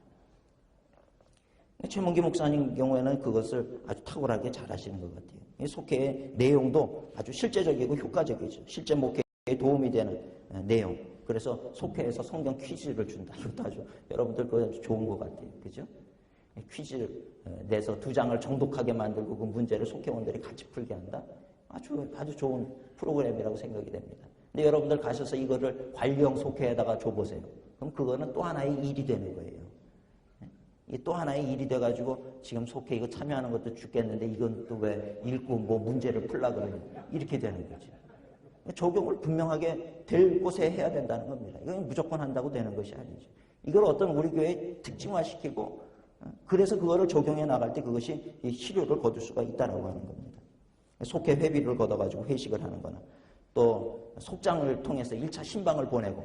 Speaker 1: 최문기 목사님 경우에는 그것을 아주 탁월하게 잘 하시는 것 같아요. 이 속회의 내용도 아주 실제적이고 효과적이죠. 실제 목회에 도움이 되는 내용. 그래서 속회에서 성경 퀴즈를 준다. 이것도 아주 여러분들 그거 아주 좋은 것 같아요. 그죠? 퀴즈를 내서 2장을 정독하게 만들고 그 문제를 속회원들이 같이 풀게 한다. 아주 좋은 프로그램이라고 생각이 됩니다. 근데 여러분들 가셔서 이거를 관리형 속회에다가 줘보세요. 그럼 그거는 또 하나의 일이 되는 거예요. 이 또 하나의 일이 돼가지고 지금 속회 이거 참여하는 것도 죽겠는데 이건 또 왜 읽고 뭐 문제를 풀려고 그러냐. 이렇게 되는 거죠. 적용을 분명하게 될 곳에 해야 된다는 겁니다. 이건 무조건 한다고 되는 것이 아니죠. 이걸 어떤 우리 교회에 특징화시키고 그래서 그거를 적용해 나갈 때 그것이 실효를 거둘 수가 있다라고 하는 겁니다. 속회 회비를 걷어가지고 회식을 하는 거나 또 속장을 통해서 1차 신방을 보내고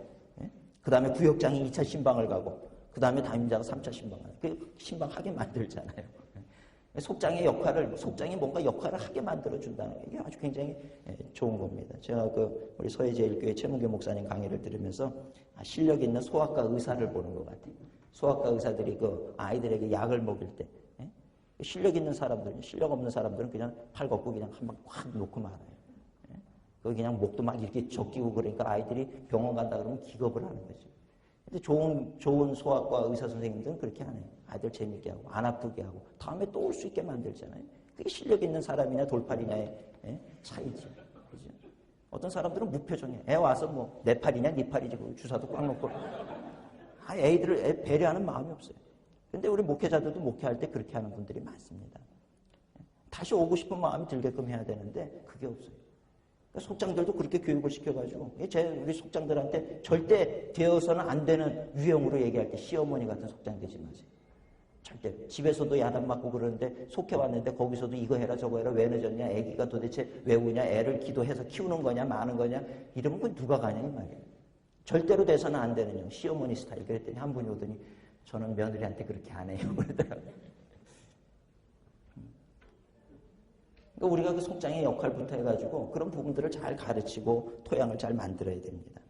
Speaker 1: 그 다음에 구역장이 2차 신방을 가고 그 다음에 담임자가 3차 신방을 그 신방하게 만들잖아요. 속장의 역할을 속장이 뭔가 역할을 하게 만들어준다는 게 이게 아주 굉장히 좋은 겁니다. 제가 그 우리 서해제일교회 최문규 목사님 강의를 들으면서 실력 있는 소아과 의사를 보는 것 같아요. 소아과 의사들이 그 아이들에게 약을 먹일 때 실력 있는 사람들, 실력 없는 사람들은 그냥 팔 걷고 그냥 한 방 확 놓고 말아요. 그 그냥 목도 막 이렇게 적기고 그러니까 아이들이 병원 간다 그러면 기겁을 하는 거죠. 근데 좋은 소아과 의사 선생님들은 그렇게 안 해요. 아이들 재밌게 하고 안 아프게 하고 다음에 또 올 수 있게 만들잖아요. 그게 실력 있는 사람이냐 돌팔이냐의 차이지. 그죠? 어떤 사람들은 무표정해. 애 와서 뭐 내 팔이냐 네 팔이지 주사도 꽉 놓고 애들을 배려하는 마음이 없어요. 근데 우리 목회자들도 목회할 때 그렇게 하는 분들이 많습니다. 다시 오고 싶은 마음이 들게끔 해야 되는데 그게 없어요. 그러니까 속장들도 그렇게 교육을 시켜가지고 우리 속장들한테 절대 되어서는 안 되는 유형으로 얘기할 때 시어머니 같은 속장 되지 마세요. 절대. 집에서도 야단 맞고 그러는데 속해 왔는데 거기서도 이거 해라 저거 해라 왜 늦었냐 애기가 도대체 왜 우냐 애를 기도해서 키우는 거냐 마는 거냐 이러면 그건 누가 가냐 이 말이에요. 절대로 돼서는 안 되는 형 시어머니 스타일. 그랬더니 한 분이 오더니 저는 며느리한테 그렇게 안 해요. 그러더라고요. 그러니까 우리가 그 속장의 역할부터 해가지고 그런 부분들을 잘 가르치고 토양을 잘 만들어야 됩니다.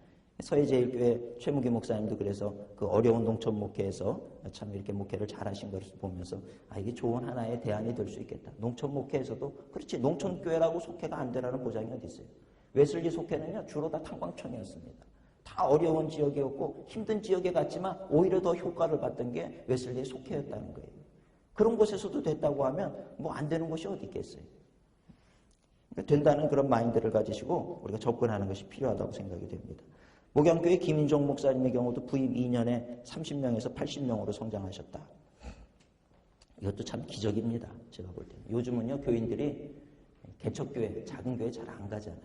Speaker 1: 서해제일교회 최무기 목사님도 그래서 그 어려운 농촌 목회에서 참 이렇게 목회를 잘 하신 것을 보면서 이게 좋은 하나의 대안이 될 수 있겠다. 농촌 목회에서도 그렇지 농촌교회라고 속회가 안 되라는 보장이 어디 있어요. 웨슬리 속회는요 주로 다 탄광촌이었습니다. 다 어려운 지역이었고 힘든 지역에 갔지만 오히려 더 효과를 봤던 게 웨슬리의 속회였다는 거예요. 그런 곳에서도 됐다고 하면 뭐 안 되는 곳이 어디 있겠어요. 그러니까 된다는 그런 마인드를 가지시고 우리가 접근하는 것이 필요하다고 생각이 됩니다. 목양교회 김인종 목사님의 경우도 부임 2년에 30명에서 80명으로 성장하셨다. 이것도 참 기적입니다. 제가 볼 때는. 요즘은요, 교인들이 개척교회, 작은 교회 잘 안 가잖아요.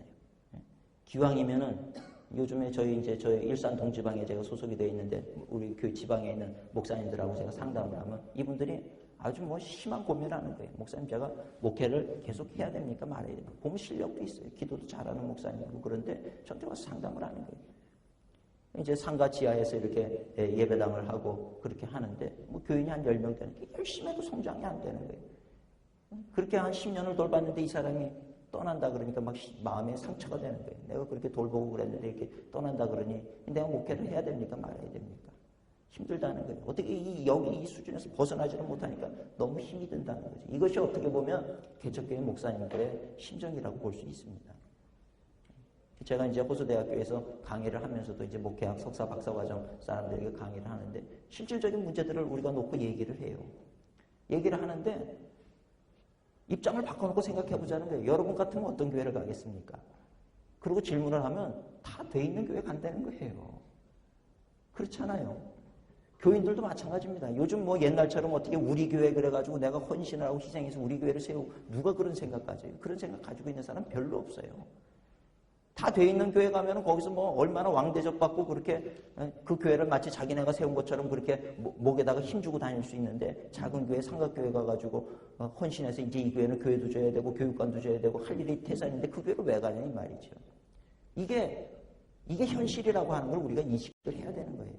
Speaker 1: 기왕이면은 요즘에 저희 일산 동지방에 제가 소속이 되어 있는데 우리 교회 지방에 있는 목사님들하고 제가 상담을 하면 이분들이 아주 뭐 심한 고민을 하는 거예요. 목사님, 제가 목회를 계속 해야 됩니까? 말아야 됩니까? 보면 실력도 있어요. 기도도 잘하는 목사님이고. 그런데 저한테 와서 상담을 하는 거예요. 이제 상가 지하에서 이렇게 예배당을 하고 그렇게 하는데 뭐 교인이 한 10명 되는 게 열심히 해도 성장이 안 되는 거예요. 그렇게 한 10년을 돌봤는데 이 사람이 떠난다 그러니까 막 마음에 상처가 되는 거예요. 내가 그렇게 돌보고 그랬는데 이렇게 떠난다 그러니 내가 목회를 해야 됩니까? 말아야 됩니까? 힘들다는 거예요. 어떻게 여기 이 수준에서 벗어나지를 못하니까 너무 힘이 든다는 거죠. 이것이 어떻게 보면 개척교회 목사님들의 심정이라고 볼 수 있습니다. 제가 이제 호수대학교에서 강의를 하면서도 이제 목회학 석사 박사과정 사람들에게 강의를 하는데 실질적인 문제들을 우리가 놓고 얘기를 해요. 얘기를 하는데 입장을 바꿔놓고 생각해보자는 거예요. 여러분 같으면 어떤 교회를 가겠습니까? 그리고 질문을 하면 다 돼 있는 교회 간다는 거예요. 그렇잖아요. 교인들도 마찬가지입니다. 요즘 뭐 옛날처럼 어떻게 우리 교회 그래가지고 내가 헌신을 하고 희생해서 우리 교회를 세우고 누가 그런 생각 가져요? 그런 생각 가지고 있는 사람 별로 없어요. 다 돼 있는 교회 가면은 거기서 뭐 얼마나 왕대접 받고 그렇게 그 교회를 마치 자기네가 세운 것처럼 그렇게 목에다가 힘주고 다닐 수 있는데 작은 교회 삼각교회 가가지고 헌신해서 이제 이 교회는 교회도 줘야 되고 교육관도 줘야 되고 할 일이 태산인데 그 교회를 왜 가냐 이 말이죠. 이게 현실이라고 하는 걸 우리가 인식을 해야 되는 거예요.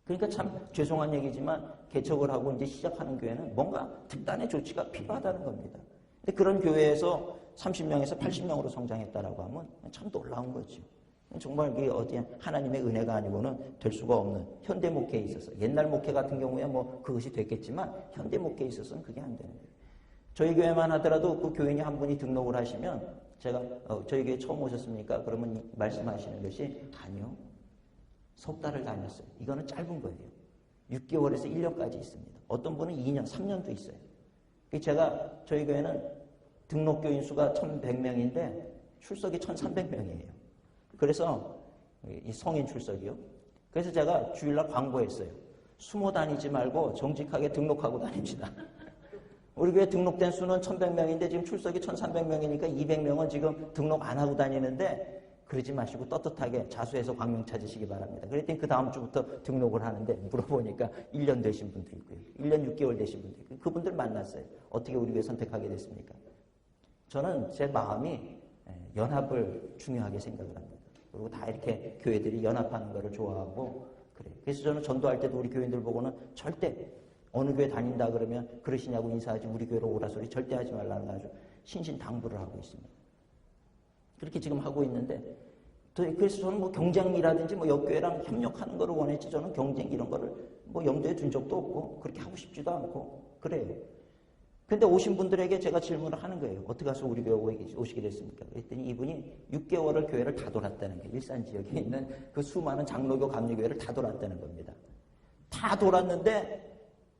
Speaker 1: 그러니까 참 죄송한 얘기지만 개척을 하고 이제 시작하는 교회는 뭔가 특단의 조치가 필요하다는 겁니다. 근데 그런 교회에서 30명에서 80명으로 성장했다라고 하면 참 놀라운 거죠. 정말 이게 어디 하나님의 은혜가 아니고는 될 수가 없는 현대 목회에 있어서 옛날 목회 같은 경우에 뭐 그것이 됐겠지만 현대 목회에 있어서는 그게 안 되는 거예요. 저희 교회만 하더라도 그 교인이 한 분이 등록을 하시면 제가 저희 교회 처음 오셨습니까? 그러면 말씀하시는 것이 아니요. 석 달을 다녔어요. 이거는 짧은 거예요. 6개월에서 1년까지 있습니다. 어떤 분은 2년, 3년도 있어요. 제가 저희 교회는 등록교인 수가 1,100명인데 출석이 1,300명이에요. 그래서 이 성인 출석이요. 그래서 제가 주일날 광고했어요. 숨어 다니지 말고 정직하게 등록하고 다닙시다. 우리 교회 등록된 수는 1,100명인데 지금 출석이 1,300명이니까 200명은 지금 등록 안 하고 다니는데 그러지 마시고 떳떳하게 자수해서 광명 찾으시기 바랍니다. 그랬더니 그 다음 주부터 등록을 하는데 물어보니까 1년 되신 분도 있고요. 1년 6개월 되신 분도 있고요. 그분들 만났어요. 어떻게 우리 교회 선택하게 됐습니까? 저는 제 마음이 연합을 중요하게 생각을 합니다. 그리고 다 이렇게 교회들이 연합하는 거를 좋아하고 그래요. 그래서 저는 전도할 때도 우리 교인들 보고는 절대 어느 교회 다닌다 그러면 그러시냐고 인사하지 우리 교회로 오라 소리 절대 하지 말라는 아주 신신당부를 하고 있습니다. 그렇게 지금 하고 있는데 그래서 저는 뭐 경쟁이라든지 뭐 옆교회랑 협력하는 거를 원했지 저는 경쟁 이런 거를 뭐 염두에 둔 적도 없고 그렇게 하고 싶지도 않고 그래요. 근데 오신 분들에게 제가 질문을 하는 거예요. 어떻게 해서 우리 교회 오시게 됐습니까? 그랬더니 이분이 6개월을 교회를 다 돌았다는 거예요. 일산 지역에 있는 그 수많은 장로교 감리교회를 다 돌았다는 겁니다. 다 돌았는데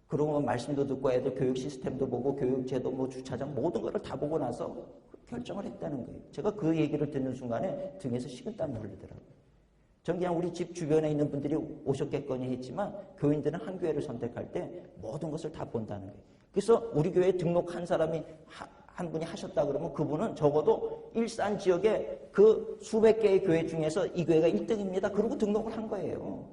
Speaker 1: 그러고 말씀도 듣고 애들 교육 시스템도 보고 교육제도 뭐 주차장 모든 거를 다 보고 나서 결정을 했다는 거예요. 제가 그 얘기를 듣는 순간에 등에서 식은땀이 흘리더라고요. 전 그냥 우리 집 주변에 있는 분들이 오셨겠거니 했지만 교인들은 한 교회를 선택할 때 모든 것을 다 본다는 거예요. 그래서 우리 교회에 등록한 사람이 한 분이 하셨다 그러면 그분은 적어도 일산 지역의 그 수백 개의 교회 중에서 이 교회가 1등입니다. 그러고 등록을 한 거예요.